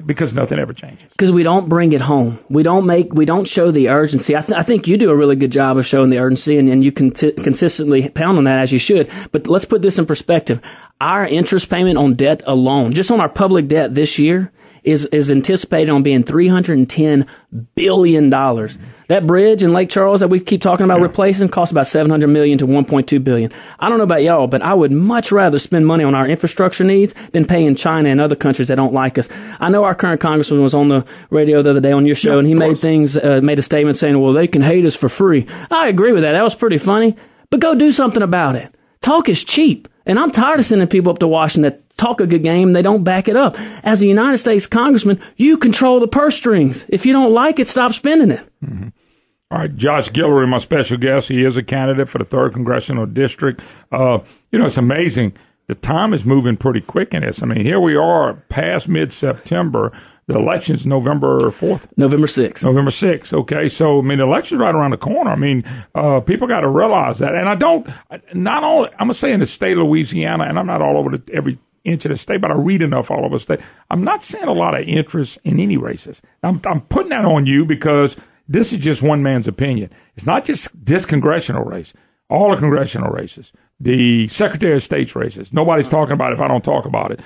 Because nothing ever changes. Because we don't bring it home. We don't show the urgency. I think you do a really good job of showing the urgency, and you consistently pound on that as you should. But let's put this in perspective. Our interest payment on debt alone, just on our public debt this year, is anticipated on being $310 billion. That bridge in Lake Charles that we keep talking about replacing costs about $700 million to $1.2 billion. I don't know about y'all, but I would much rather spend money on our infrastructure needs than paying China and other countries that don't like us. I know our current congressman was on the radio the other day on your show, and he made a statement saying, well, they can hate us for free. I agree with that. That was pretty funny. But go do something about it. Talk is cheap. And I'm tired of sending people up to Washington that talk a good game and they don't back it up. As a United States congressman, you control the purse strings. If you don't like it, stop spending it. Mm-hmm. All right, Josh Guillory, my special guest. He is a candidate for the 3rd Congressional District. It's amazing. The time is moving pretty quick in this. I mean, here we are past mid-September. The election's November 4th? November 6th. November 6th, okay. So, I mean, the election's right around the corner. I mean, people got to realize that. And I'm going to say in the state of Louisiana, and I'm not all over every inch of the state, but I read enough all over the state. I'm not seeing a lot of interest in any races. I'm putting that on you because this is just one man's opinion. It's not just this congressional race. All the congressional races. The Secretary of State's races. Nobody's talking about it if I don't talk about it.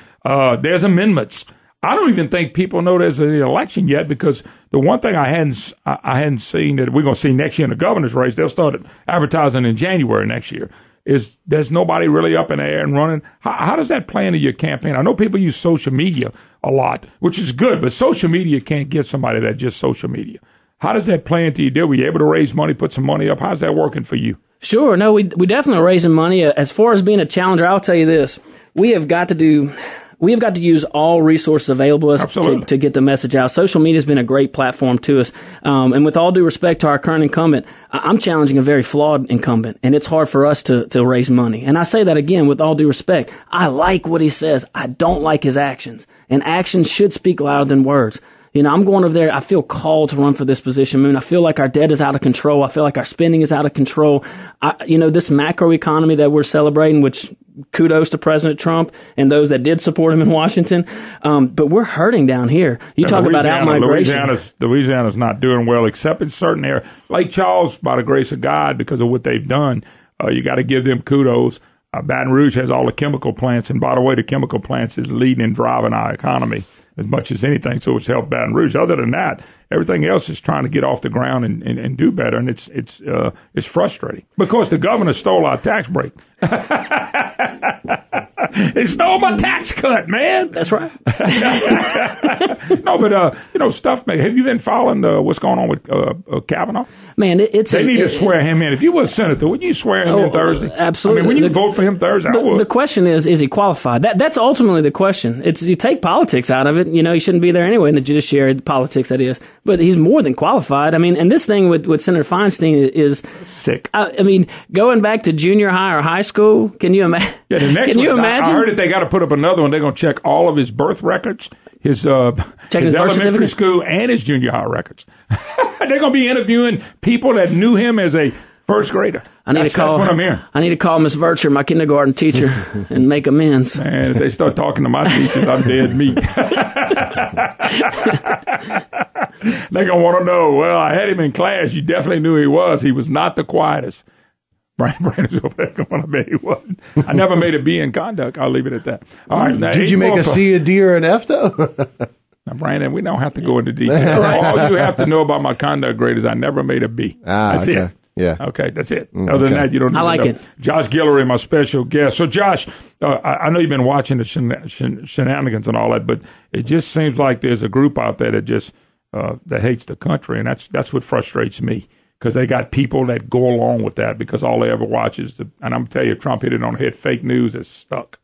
There's amendments. I don't even think people know there's an election yet because the one thing I hadn't seen that we're going to see next year in the governor's race, they'll start advertising in January next year, is there's nobody really up in the air and running. How does that play into your campaign? I know people use social media a lot, which is good, but social media can't get somebody that's just social media. How does that play into your deal? Were you able to raise money, put some money up? How's that working for you? Sure. No, we definitely are raising money. As far as being a challenger, I'll tell you this. We have got to use all resources available to us to get the message out. Social media has been a great platform to us. And with all due respect to our current incumbent, I'm challenging a very flawed incumbent, and it's hard for us to raise money. And I say that again with all due respect. I like what he says. I don't like his actions. And actions should speak louder than words. You know, I'm going over there. I feel called to run for this position, Moon. I feel like our debt is out of control. I feel like our spending is out of control. This macro economy that we're celebrating, which kudos to President Trump and those that did support him in Washington. But we're hurting down here. You talk about out-migration. Louisiana's not doing well, except in certain areas. Lake Charles, by the grace of God, because of what they've done, you got to give them kudos. Baton Rouge has all the chemical plants, and by the way, the chemical plants is leading and driving our economy as much as anything, so it's helped Baton Rouge. Other than that, everything else is trying to get off the ground and do better, and it's frustrating. Because the governor stole our tax break. He stole my tax cut, man. That's right. No, but stuff. Have you been following what's going on with Kavanaugh? Man, they need to swear him in. If you were a senator, wouldn't you swear him in Thursday? Absolutely. I mean, when you vote for him Thursday, I would. The question is he qualified? That's ultimately the question. It's you take politics out of it. You know, he shouldn't be there anyway in the judiciary, the politics that is. But he's more than qualified. I mean, and this thing with Senator Feinstein is sick. I mean, going back to junior high or high school, can you imagine? Yeah, the next one, I heard that they got to put up another one. They're going to check all of his birth records, his elementary school, and his junior high records. They're going to be interviewing people that knew him as a first grader. That's what I'm hearing. I need to call Miss Vircher, my kindergarten teacher, and make amends. Man, if they start talking to my teachers, I'm dead meat. They're going to want to know, well, I had him in class. You definitely knew he was. He was not the quietest. Brandon's over there going to bet he wasn't. I never made a B in conduct. I'll leave it at that. All right. Now, did you make a C, a D, or an F, though? Now, Brandon, we don't have to go into detail. All you have to know about my conduct grade is I never made a B. That's it. Yeah. Okay, that's it. Other than that, you don't need to know. I like it. Josh Guillory, my special guest. So, Josh, I know you've been watching the shenanigans and all that, but it just seems like there's a group out there that just that hates the country, and that's what frustrates me. Because they got people that go along with that because all they ever watch is, and I'm telling you, Trump hit it on the head, fake news is stuck.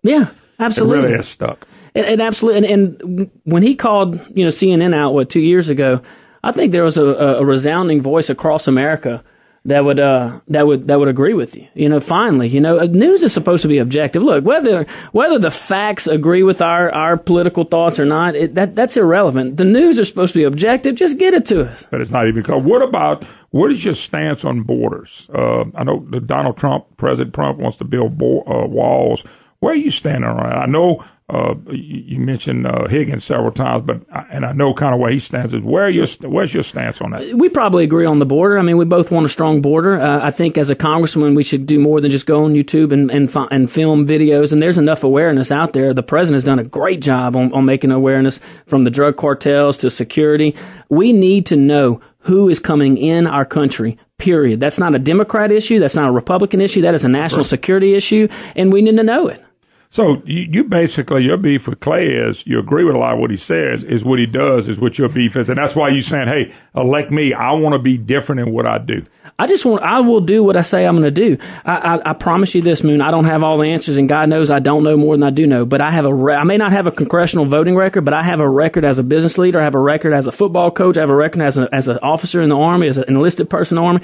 Yeah. Absolutely. It really has stuck. And absolutely. And when he called, CNN out, 2 years ago, I think there was a resounding voice across America that would agree with you. Finally, news is supposed to be objective. Look, whether the facts agree with our political thoughts or not, that's irrelevant. The news is supposed to be objective. Just get it to us. But it's not even close. What is your stance on borders? I know President Trump wants to build walls. Where are you standing on it? I know you mentioned Higgins several times, and I know kind of where he stands. Where's your stance on that? We probably agree on the border. I mean, we both want a strong border. I think as a congressman, we should do more than just go on YouTube and film videos. And there's enough awareness out there. The president has done a great job on making awareness, from the drug cartels to security. We need to know who is coming in our country, period. That's not a Democrat issue. That's not a Republican issue. That is a national security issue, and we need to know it. So you basically, your beef with Clay is, you agree with a lot of what he says, is what he does is what your beef is. And that's why you're saying, hey, elect me. I want to be different in what I do. I will do what I say I'm going to do. I promise you this, Moon. I don't have all the answers, and God knows I don't know more than I do know. But I may not have a congressional voting record, but I have a record as a business leader. I have a record as a football coach. I have a record as an officer in the Army, as an enlisted person in the Army,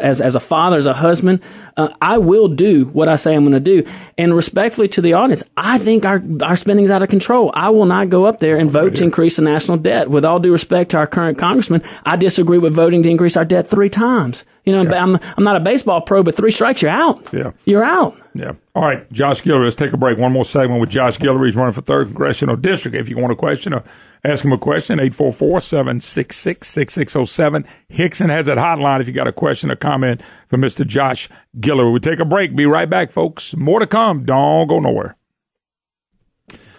as a father, as a husband. I will do what I say I'm going to do. And respectfully to the audience, I think our spending's out of control. I will not go up there and vote to increase the national debt. With all due respect to our current congressman, I disagree with voting to increase our debt 3 times. I'm not a baseball pro, but 3 strikes, you're out. Yeah. You're out. Yeah. All right, Josh Guillory, let's take a break. One more segment with Josh Guillory. He's running for 3rd Congressional District. If you want a question or ask him a question, 844-766-6607. Hickson has that hotline if you got a question or comment for Mr. Josh Guillory. We take a break. Be right back, folks. More to come. Don't go nowhere.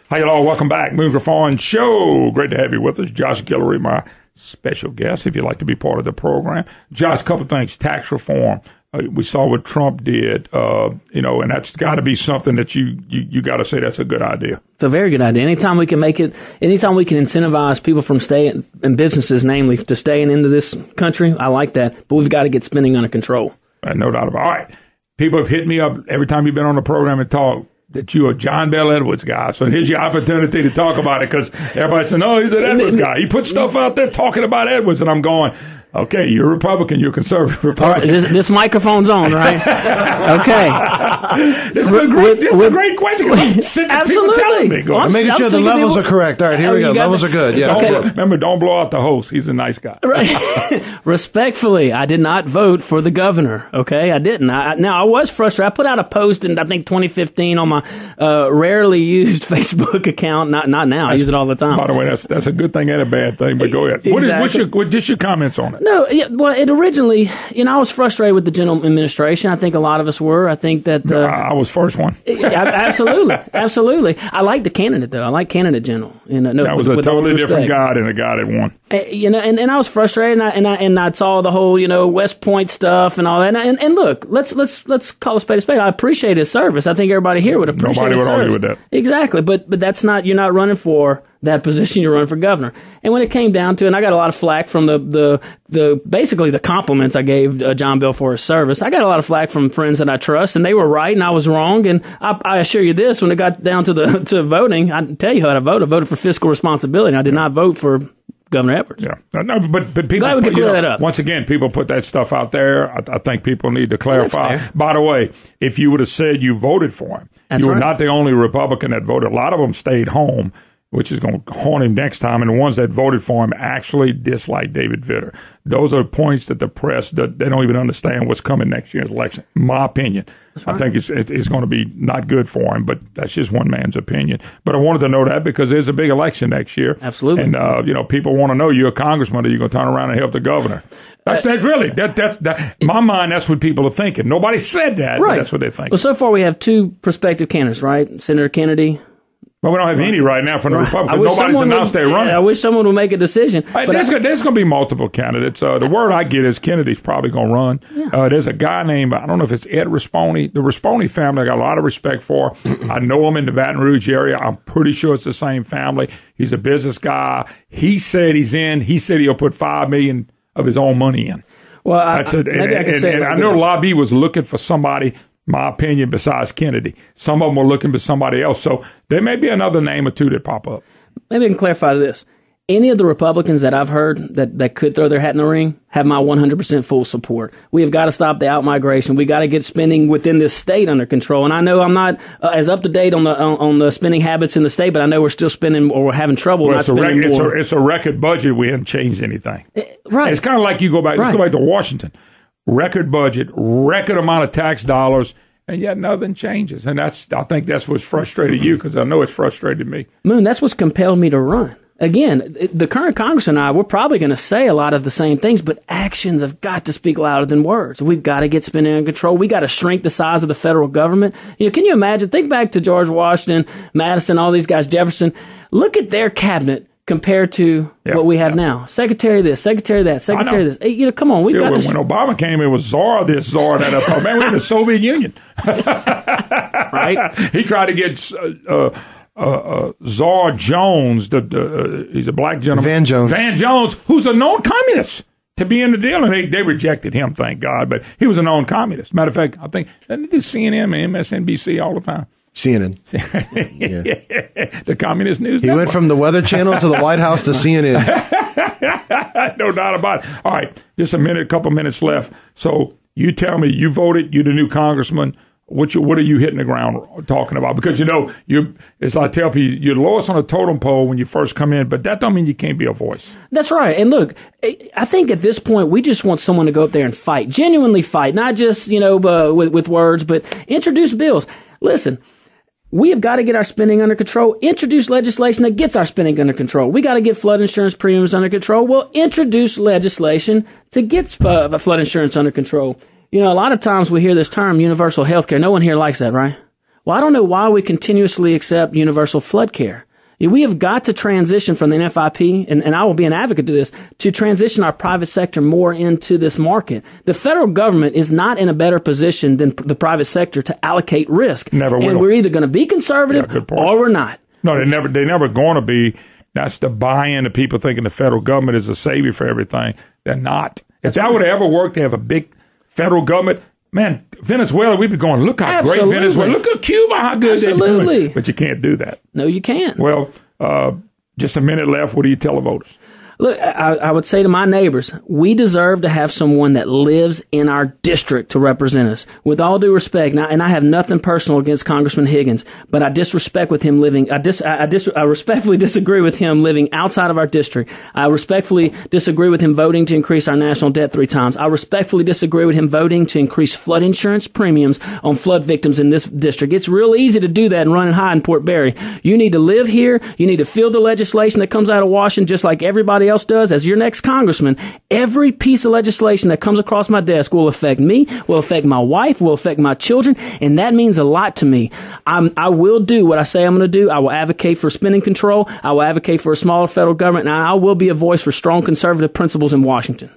Hi, y'all. Welcome back. Moon Griffon Show. Great to have you with us. Josh Guillory, my special guest, if you'd like to be part of the program. Josh, a couple of things. Tax reform. We saw what Trump did, and that's got to be something that you got to say that's a good idea. It's a very good idea. Anytime we can incentivize people from staying, and businesses namely, to staying into this country, I like that. But we've got to get spending under control. No doubt about it. All right. People have hit me up every time you've been on the program and talk that you're a John Bell Edwards guy. So here's your opportunity to talk about it, because everybody's saying, oh, he's an Edwards guy. He put stuff out there talking about Edwards, and I'm going, okay, you're a Republican. You're a conservative Republican. All right, this microphone's on, right? Okay. This is a great question. Absolutely. Telling me. I'm making sure the levels are correct. All right, here we go. Levels are good. Yeah. Remember, don't blow out the host. He's a nice guy. Right. Respectfully, I did not vote for the governor. Okay, I didn't. Now, I was frustrated. I put out a post in, I think, 2015 on my rarely used Facebook account. Not now. I use it all the time. By the way, that's a good thing and a bad thing. But go ahead. Exactly. What's your comments on it? No, it originally, I was frustrated with the general administration. I think a lot of us were. I think that I was first one. Absolutely. I like the candidate though. I like candidate general. That was a totally different guy than the guy that won. And I was frustrated, and I saw the whole West Point stuff and all that. And look, let's call a spade a spade. I appreciate his service. I think everybody here would appreciate his service. Nobody would argue with that. Exactly, but that's not. You're not running for that position, you're running for governor. And when it came down to it, and I got a lot of flack from the basically the compliments I gave John Bell for his service. I got a lot of flack from friends that I trust, and they were right and I was wrong. And I assure you this, when it got down to voting, I tell you how I voted. I voted for fiscal responsibility. I did not vote for Governor Edwards. Yeah, no, but people. Glad we could clear that up. Once again, people put that stuff out there. I think people need to clarify. By the way, if you would have said you voted for him, you were not the only Republican that voted. A lot of them stayed home, which is going to haunt him next time. And the ones that voted for him actually dislike David Vitter. Those are points that the press, they don't even understand what's coming next year's election. In my opinion, I think it's going to be not good for him, but that's just one man's opinion. But I wanted to know that because there's a big election next year. Absolutely. And, people want to know, you're a congressman, are you going to turn around and help the governor? That's really, in my mind, that's what people are thinking. Nobody said that, right. But that's what they think. Well, so far we have 2 prospective candidates, right? Senator Kennedy. But we don't have any right now from the Republicans. Nobody's announced they're running. I wish someone would make a decision. There's going to be multiple candidates. The word I get is Kennedy's probably going to run. Yeah. There's a guy named, I don't know if it's Ed Risponi. The Risponi family I got a lot of respect for. I know him in the Baton Rouge area. I'm pretty sure it's the same family. He's a business guy. He said he's in. He said he'll put $5 million of his own money in. Well, I know Lobby was looking for somebody My opinion, besides Kennedy. Some of them are looking for somebody else. So there may be another name or two that pop up. Maybe I can clarify this. Any of the Republicans that I've heard that could throw their hat in the ring have my 100% full support. We have got to stop the outmigration. We got to get spending within this state under control. And I know I'm not as up to date on the spending habits in the state, but I know we're still spending, or we're having trouble not spending more. It's a record budget. We haven't changed anything. Right. It's kind of like you go back. Let's go back to Washington. Record budget, record amount of tax dollars, and yet nothing changes. And I think that's what's frustrated you, because I know it's frustrated me. Moon, that's what's compelled me to run. Again, the current Congress and I, we're probably going to say a lot of the same things, but actions have got to speak louder than words. We've got to get spending under control. We got to shrink the size of the federal government. Can you imagine? Think back to George Washington, Madison, all these guys, Jefferson. Look at their cabinet compared to what we have now. Secretary this, Secretary that, Secretary this. Hey, come on. When Obama came, it was Czar this, Czar that. Man, we're in the Soviet Union. Right? He tried to get Czar Jones, he's a black gentleman. Van Jones, who's a known communist, to be in the deal. And they rejected him, thank God. But he was a known communist. Matter of fact, I think, they do CNN and MSNBC all the time. CNN. The communist news He network. went from the Weather Channel to the White House to CNN. No doubt about it. All right, just a couple minutes left. So you tell me, you voted, you're the new congressman. What are you hitting the ground talking about? Because, as I tell people, you're lowest on a totem pole when you first come in, but that don't mean you can't be a voice. That's right. And look, I think at this point, we just want someone to go up there and fight, genuinely fight, not just, with words, but introduce bills. Listen, we have got to get our spending under control, introduce legislation that gets our spending under control. We got to get flood insurance premiums under control. Well, introduce legislation to get flood insurance under control. A lot of times we hear this term, universal health care. No one here likes that, right? Well, I don't know why we continuously accept universal flood care. We have got to transition from the NFIP, and I will be an advocate to this, to transition our private sector more into this market. The federal government is not in a better position than the private sector to allocate risk. Never will. And we're either going to be conservative or we're not. No, they're never going to be. That's the buy-in of people thinking the federal government is a savior for everything. They're not. If that would have ever worked, to have a big federal government, man, Venezuela, we'd be going, look how great Venezuela, look at Cuba, how good they're doing. But you can't do that. No, you can't. Well, just a minute left. What do you tell the voters? Look, I would say to my neighbors, we deserve to have someone that lives in our district to represent us. With all due respect, and I have nothing personal against Congressman Higgins, but I disrespect with him living. I respectfully disagree with him living outside of our district. I respectfully disagree with him voting to increase our national debt 3 times. I respectfully disagree with him voting to increase flood insurance premiums on flood victims in this district. It's real easy to do that and running high in Port Barry. You need to live here. You need to feel the legislation that comes out of Washington, just like everybody else does. As your next congressman, every piece of legislation that comes across my desk will affect me, will affect my wife, will affect my children, and that means a lot to me. I will do what I say I'm going to do. I will advocate for spending control. I will advocate for a smaller federal government, and I will be a voice for strong conservative principles in Washington.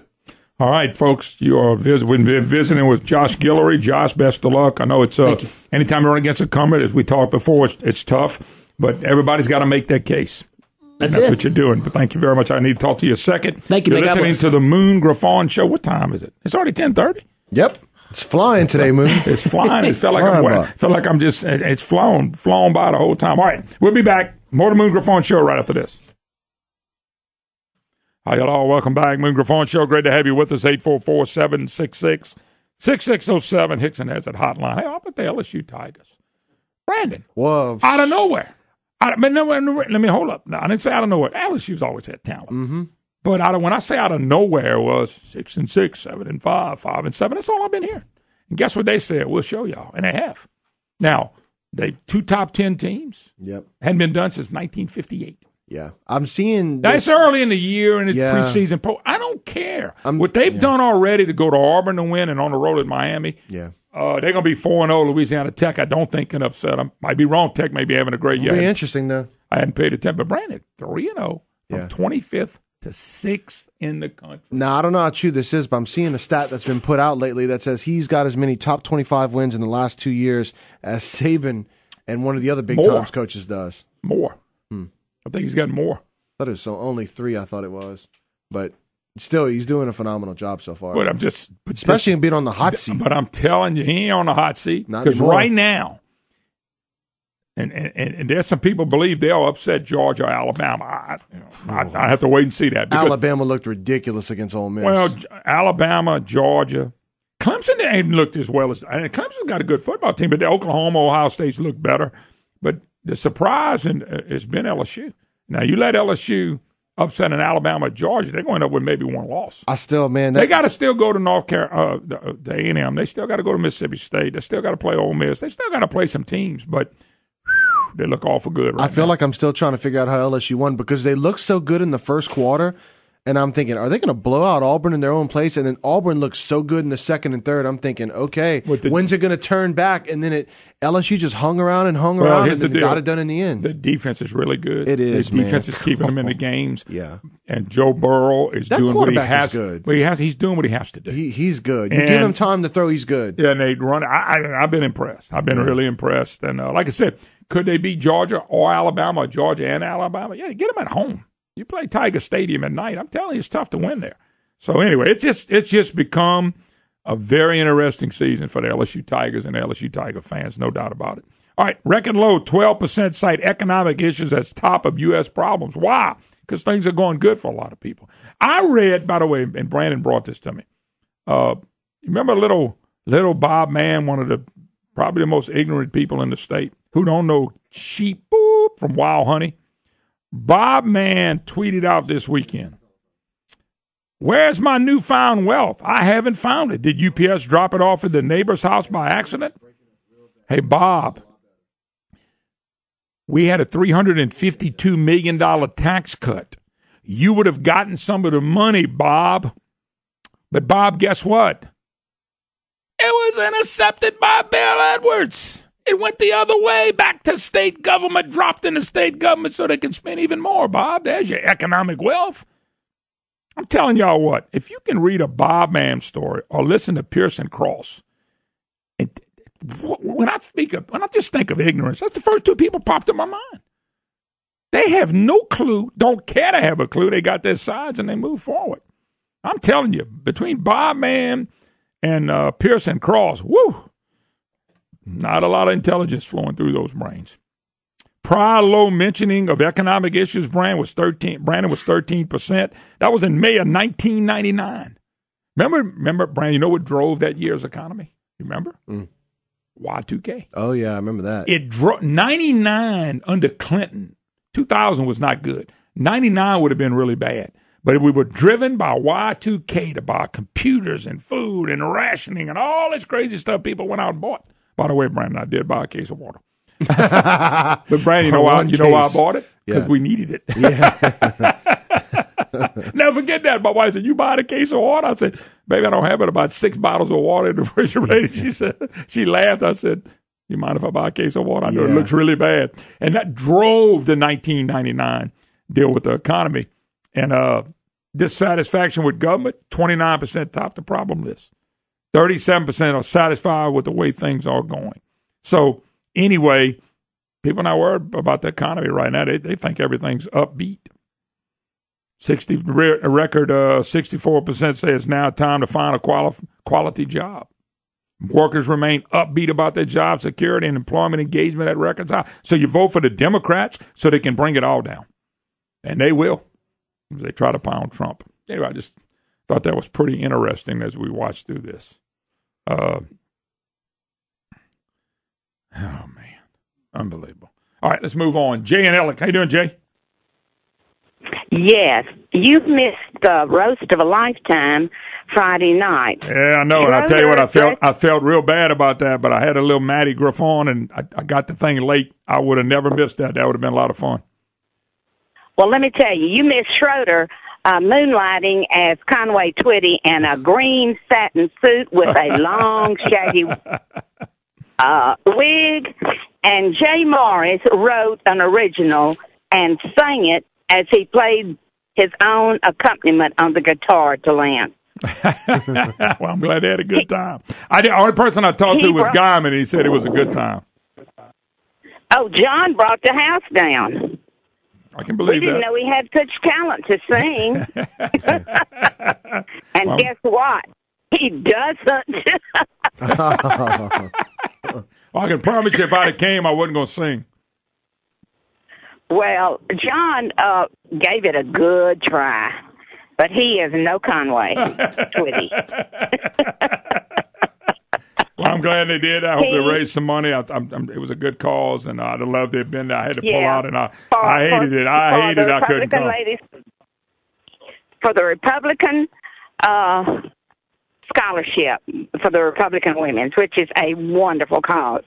All right, folks, you are visiting with Josh Guillory. Josh, best of luck. I know it's anytime you run against a incumbent, as we talked before, it's tough, but everybody's got to make that case. That's what you're doing. But thank you very much. I need to talk to you a second. Thank you. You're listening to the Moon Griffon Show. What time is it? It's already 10:30. Yep. It's flying today, Moon. It's flying. It felt like I'm just, it's flown by the whole time. All right. We'll be back. More of the Moon Griffon Show right after this. Hi, y'all. Welcome back. Moon Griffon Show. Great to have you with us. 844-766-6607. Hickson has that hotline. Hey, how about the LSU Tigers? Brandon. Whoa. Out of nowhere. Let me hold up. No, I didn't say out of nowhere. LSU's always had talent. Mm-hmm. But when I say out of nowhere, it was 6-6, 7-5, 5-7. That's all I've been hearing. And guess what they said? We'll show y'all. And they have. Now, they 2 top 10 teams. Yep. Hadn't been done since 1958. Yeah. I'm seeing this. That's early in the year and it's preseason. I don't care. What they've done already to go to Auburn to win and on the road at Miami. Yeah. They're going to be 4-0. Louisiana Tech, I don't think, can upset them. Might be wrong. Tech may be having a great year. It'll be interesting, though. I hadn't paid attention. But Brandon, 3-0 from 25th to 6th in the country. Now, I don't know how true this is, but I'm seeing a stat that's been put out lately that says he's got as many top 25 wins in the last 2 years as Saban and one of the other big times coaches does. More. I think he's got more. I thought it was only 3, I thought it was. But Still, he's doing a phenomenal job so far. But especially being on the hot seat. But I'm telling you, he ain't on the hot seat because right now, and there's some people believe they'll upset Georgia or Alabama. I have to wait and see that. Alabama looked ridiculous against Ole Miss. Well, Alabama, Georgia, Clemson ain't looked as well as. Clemson's got a good football team, but the Oklahoma, Ohio State's look better. But the surprise has been LSU. Now you let LSU upset in Alabama, Georgia, they're going up with maybe one loss. They got to still go to North Carolina, the A&M. They still got to go to Mississippi State. They still got to play Ole Miss. They still got to play some teams, but they look awful good right now. I feel like I'm still trying to figure out how LSU won because they looked so good in the first quarter, and I'm thinking, are they going to blow out Auburn in their own place? And then Auburn looks so good in the second and third. I'm thinking, okay, when's it going to turn back? And then LSU just hung around and then got it done in the end. The defense is really good. It is, The defense is keeping them in the games. Yeah. And Joe Burrow is doing what he has to do. But he's doing what he has to do. He's good. You give him time to throw, he's good. Yeah, and they run. I've been impressed. I've been really impressed. And like I said, could they beat Georgia or Alabama or Georgia and Alabama? Yeah, get them at home. You play Tiger Stadium at night. I'm telling you, it's tough to win there. So anyway, it's just become a very interesting season for the LSU Tigers and the LSU Tiger fans, no doubt about it. All right, record low, 12% cite economic issues as top of U.S. problems. Why? Because things are going good for a lot of people. I read, by the way, and Brandon brought this to me. Remember little Bob Mann, one of the probably the most ignorant people in the state, who don't know sheep from wild honey? Bob Mann tweeted out this weekend, "Where's my newfound wealth? I haven't found it. Did UPS drop it off at the neighbor's house by accident?" Hey, Bob, we had a $352 million tax cut. You would have gotten some of the money, Bob. But, Bob, guess what? It was intercepted by Bill Edwards. It went the other way, back to state government, dropped in the state government so they can spend even more, Bob. There's your economic wealth. I'm telling y'all what, if you can read a Bob Mann story or listen to Pearson Cross, when I just think of ignorance, that's the first two people popped in my mind. They have no clue, don't care to have a clue. They got their sides and they move forward. I'm telling you, between Bob Mann and Pearson Cross, woo, not a lot of intelligence flowing through those brains. Prior low mentioning of economic issues, Brandon was 13%. That was in May of 1999. Remember, Brandon, you know what drove that year's economy? You remember? Y2K. Oh, yeah, I remember that. It drove 99 under Clinton. 2000 was not good. 99 would have been really bad. But we were driven by Y2K to buy computers and food and rationing and all this crazy stuff people went out and bought. By the way, Brandon, I did buy a case of water. But Brandon, you know why I bought it? Because we needed it. Yeah. Never forget that. My wife said, "You buying a case of water?" I said, "Baby, I don't have it. About 6 bottles of water in the refrigerator." She laughed. I said, "You mind if I buy a case of water? I know it looks really bad." And that drove the 1999 deal with the economy. And dissatisfaction with government, 29% top the problem list. 37% are satisfied with the way things are going. So anyway, people are not worried about the economy right now. They think everything's upbeat. A record 64% say it's now time to find a quality job. Workers remain upbeat about their job security and employment engagement at records high. So you vote for the Democrats so they can bring it all down. And they will. They try to pound Trump. Anyway, I just thought that was pretty interesting as we watched through this. Oh, man. Unbelievable. All right, let's move on. Jay and Alec. How you doing, Jay? Yes. You missed the roast of a lifetime Friday night. Yeah, I know. And I'll tell you what, I felt real bad about that, but I had a little Matty Griffon, and I got the thing late. I would have never missed that. That would have been a lot of fun. Well, let me tell you, you missed Schroeder moonlighting as Conway Twitty in a green satin suit with a long, shaggy wig. And Jay Morris wrote an original and sang it as he played his own accompaniment on the guitar to Lance. Well, I'm glad they had a good time. The only person I talked to was Guyman, and he said it was a good time. Oh, John brought the house down. I can believe we didn't know he had such talent to sing. And Well, guess what? He doesn't. I can promise you if I'd have came, I wasn't going to sing. Well, John gave it a good try, but he is no Conway, Twitty. Well, I'm glad they did. I hope they raised some money. It was a good cause, and I'd have loved to have been there. I had to pull out, and I hated it. I hated it. I couldn't come. Ladies, for the Republican scholarship for the Republican women's, which is a wonderful cause.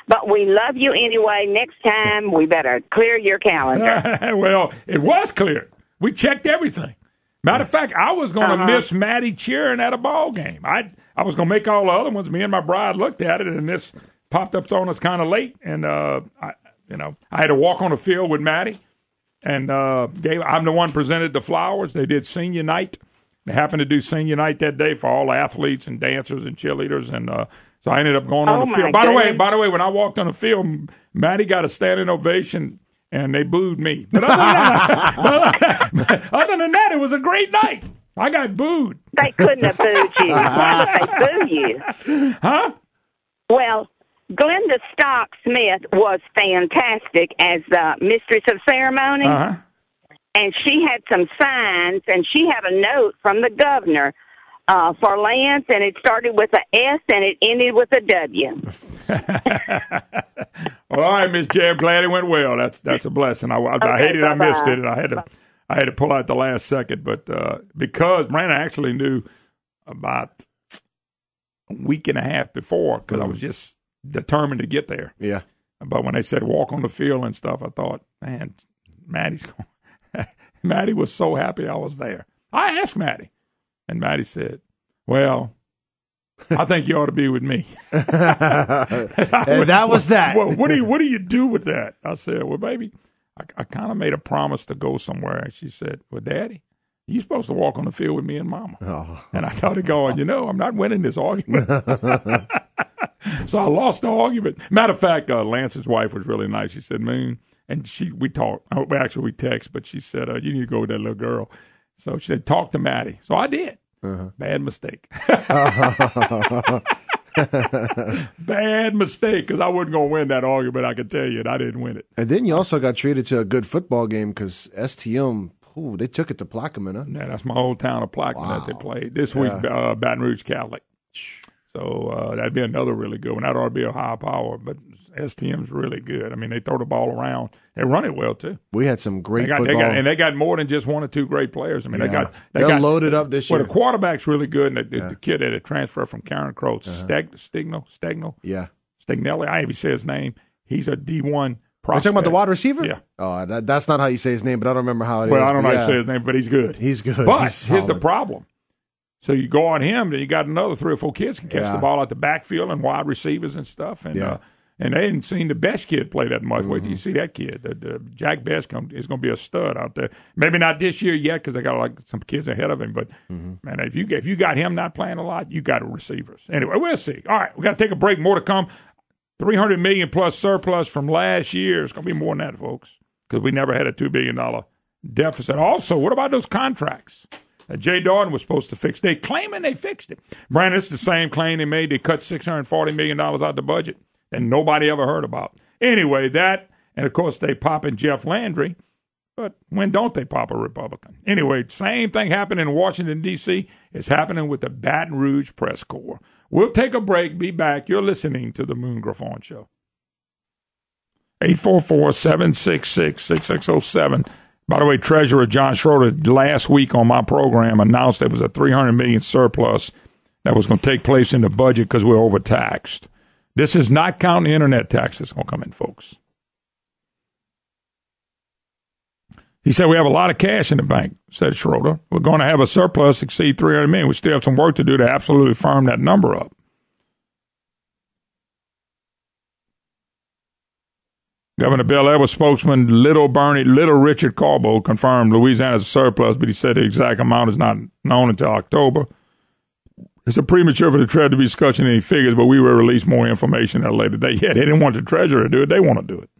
But we love you anyway. Next time, we better clear your calendar. Well, it was cleared. We checked everything. Matter of fact, I was going to miss Maddie cheering at a ball game. I was going to make all the other ones. Me and my bride looked at it, and this popped up on us kind of late. And I had to walk on the field with Maddie, and I'm the one presented the flowers. They did senior night. They happened to do senior night that day for all athletes and dancers and cheerleaders, and so I ended up going on the field. By the way, when I walked on the field, Maddie got a standing ovation, and they booed me. But other than that, it was a great night. I got booed. They couldn't have booed you. Why would they boo you? Huh? Well, Glenda Stock Smith was fantastic as the mistress of ceremony. And she had some signs, and she had a note from the governor for Lance, and it started with a S, and it ended with a W. All right, Miss J, I'm glad it went well. That's a blessing. I hated I missed it, and I had to pull out the last second. But because Brandon actually knew about a week and a half before, because I was just determined to get there. Yeah. But when they said walk on the field and stuff, I thought, man, Maddie was so happy I was there. I asked Maddie, and Maddie said, well, I think you ought to be with me. And that was that. Well, what do you do with that? I said, well, baby, I kind of made a promise to go somewhere. And she said, well, Daddy, you're supposed to walk on the field with me and Mama. Oh. And I started going, I'm not winning this argument. So I lost the argument. Matter of fact, Lance's wife was really nice. She said, Moon, and we talked. Actually, we text, but she said, you need to go with that little girl. So she said, talk to Maddie. So I did. Bad mistake. Bad mistake, because I wasn't going to win that argument, I can tell you, and I didn't win it. And then you also got treated to a good football game because STM, they took it to Plaquemine, huh? Yeah, that's my old town of Plaquemine that they played. This week, Baton Rouge Catholic. So that'd be another really good one. That ought to be a high power, but STM's really good. I mean, they throw the ball around. They run it well, too. We had some great football. And they got more than just one or two great players. I mean, they're loaded up this year. Well, the quarterback's really good, and the kid that had transferred from Karen Croats, Stignell? Yeah. Stignelli, I even say his name. He's a D1 prospect. Are you talking about the wide receiver? Yeah. Oh, that's not how you say his name, but I don't remember how it is. Well, I don't know how you say his name, but he's good. He's good. But here's the problem. So you go on him, then you got another 3 or 4 kids can catch the ball out the backfield and wide receivers and stuff. And and they hadn't seen the best kid play that much. Wait till you see that kid. Jack Best is going to be a stud out there. Maybe not this year yet because they got some kids ahead of him. But man, if you got him not playing a lot, you got receivers. Anyway, we'll see. All right, we got to take a break. More to come. $300 million plus surplus from last year. It's going to be more than that, folks, because we never had a $2 billion deficit. Also, what about those contracts? Jay Darden was supposed to fix. They claiming they fixed it. Brandon, it's the same claim they made. They cut $640 million out the budget and nobody ever heard about. Anyway, that, and of course they popping Jeff Landry, but when don't they pop a Republican? Anyway, same thing happened in Washington, D.C. It's happening with the Baton Rouge Press Corps. We'll take a break, be back. You're listening to the Moon Griffon Show. 844-766-6607. By the way, Treasurer John Schroeder last week on my program announced there was a $300 million surplus that was going to take place in the budget because we're overtaxed. This is not counting the internet tax that's going to come in, folks. He said we have a lot of cash in the bank, said Schroeder. We're going to have a surplus exceed $300 million. We still have some work to do to absolutely firm that number up. Governor Bill Edwards spokesman Little Richard Corbo confirmed Louisiana's surplus, but he said the exact amount is not known until October. It's a premature for the Treasury to be discussing any figures, but we will release more information at a later date. Yeah, they didn't want the Treasurer to do it. They want to do it.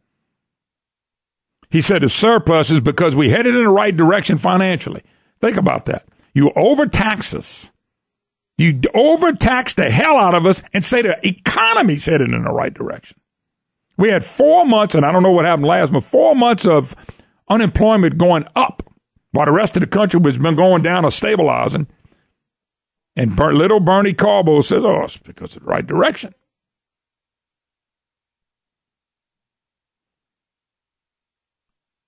He said the surplus is because we headed in the right direction financially. Think about that. You overtax us. You overtax the hell out of us and say the economy's headed in the right direction. We had 4 months, and I don't know what happened last, but 4 months of unemployment going up while the rest of the country has been going down or stabilizing. And little Bernie Carbo says, oh, it's because of the right direction.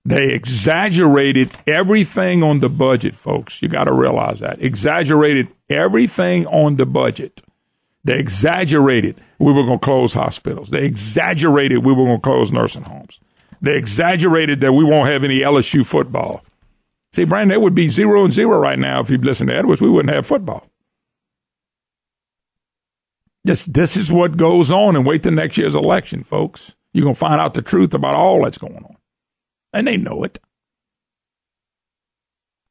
They exaggerated everything on the budget, folks. You got to realize that. Exaggerated everything on the budget. They exaggerated we were going to close hospitals. They exaggerated we were going to close nursing homes. They exaggerated that we won't have any LSU football. See, Brandon, it would be 0-0 right now if you'd listened to Edwards. We wouldn't have football. This is what goes on, and wait till next year's election, folks. You're going to find out the truth about all that's going on. And they know it.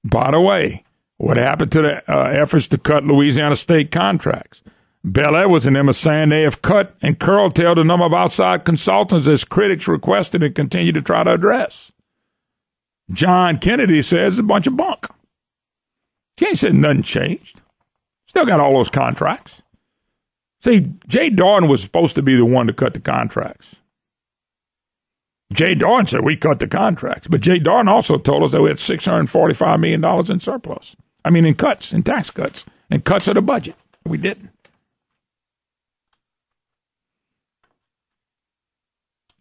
By the way, what happened to the efforts to cut Louisiana state contracts? Bell Edwards and them are saying they have cut and curtailed the number of outside consultants as critics requested and continue to try to address. John Kennedy says it's a bunch of bunk. He ain't said nothing changed. Still got all those contracts. See, Jay Darden was supposed to be the one to cut the contracts. Jay Darden said we cut the contracts, but Jay Darden also told us that we had $645 million in surplus. I mean, in cuts, in tax cuts, and cuts of the budget. We didn't.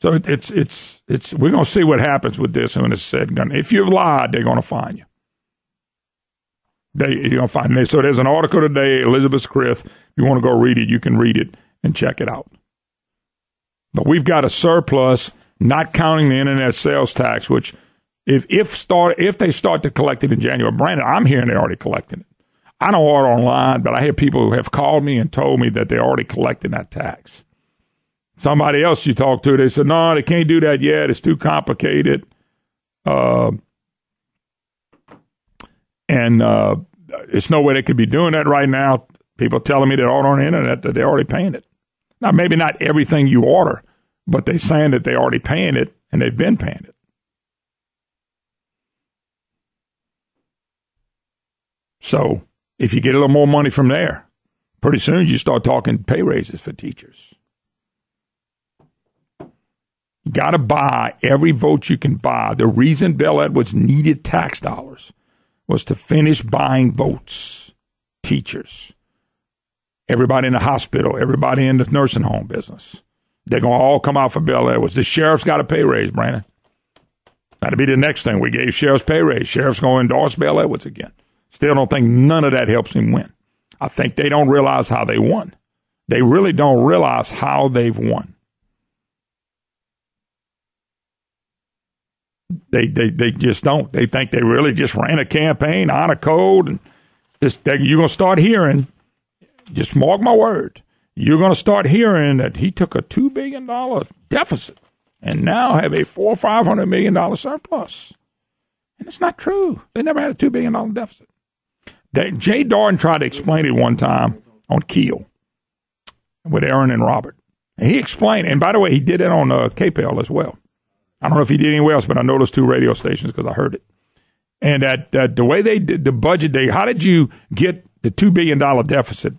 So it's we're going to see what happens with this when it's said and done. If you've lied, they're going to find you. You're going to find me. So there's an article today, Elizabeth Crith. If you want to go read it, you can read it and check it out. But we've got a surplus, not counting the internet sales tax, which if they start to collect it in January, Brandon, I'm hearing they're already collecting it. I don't order online, but I hear people who have called me and told me that they're already collecting that tax. Somebody else you talk to, they said, no, they can't do that yet. It's too complicated. It's no way they could be doing that right now. People telling me that order on the internet that they're already paying it. Now, maybe not everything you order, but they're saying that they're already paying it, and they've been paying it. So if you get a little more money from there, pretty soon you start talking pay raises for teachers. You got to buy every vote you can buy. The reason Bell Edwards needed tax dollars was to finish buying votes. Teachers, everybody in the hospital, everybody in the nursing home business. They're going to all come out for Bell Edwards. The sheriff's got a pay raise, Brandon. That'll be the next thing. We gave sheriff's pay raise. Sheriff's going to endorse Bell Edwards again. Still don't think none of that helps him win. I think they don't realize how they won. They really don't realize how they've won. They just don't. They think they really just ran a campaign on a code, and you're going to start hearing, just mark my word, you're going to start hearing that he took a $2 billion deficit and now have a $400 or $500 million surplus. And it's not true. They never had a $2 billion deficit. Jay Darden tried to explain it one time on Keel with Aaron and Robert. And he explained, and by the way, he did it on KPEL as well. I don't know if he did anywhere else, but I know those two radio stations because I heard it. And that the way they did the budget, how did you get the $2 billion deficit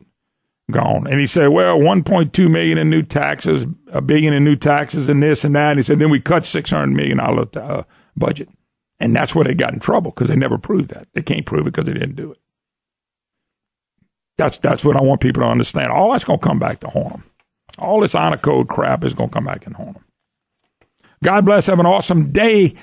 gone? And he said, well, $1.2 million in new taxes, $1 billion in new taxes, and this and that. And he said, then we cut $600 million budget. And that's where they got in trouble because they never proved that. They can't prove it because they didn't do it. That's what I want people to understand. All that's going to come back to haunt them. All this honor code crap is going to come back and haunt them. God bless. Have an awesome day.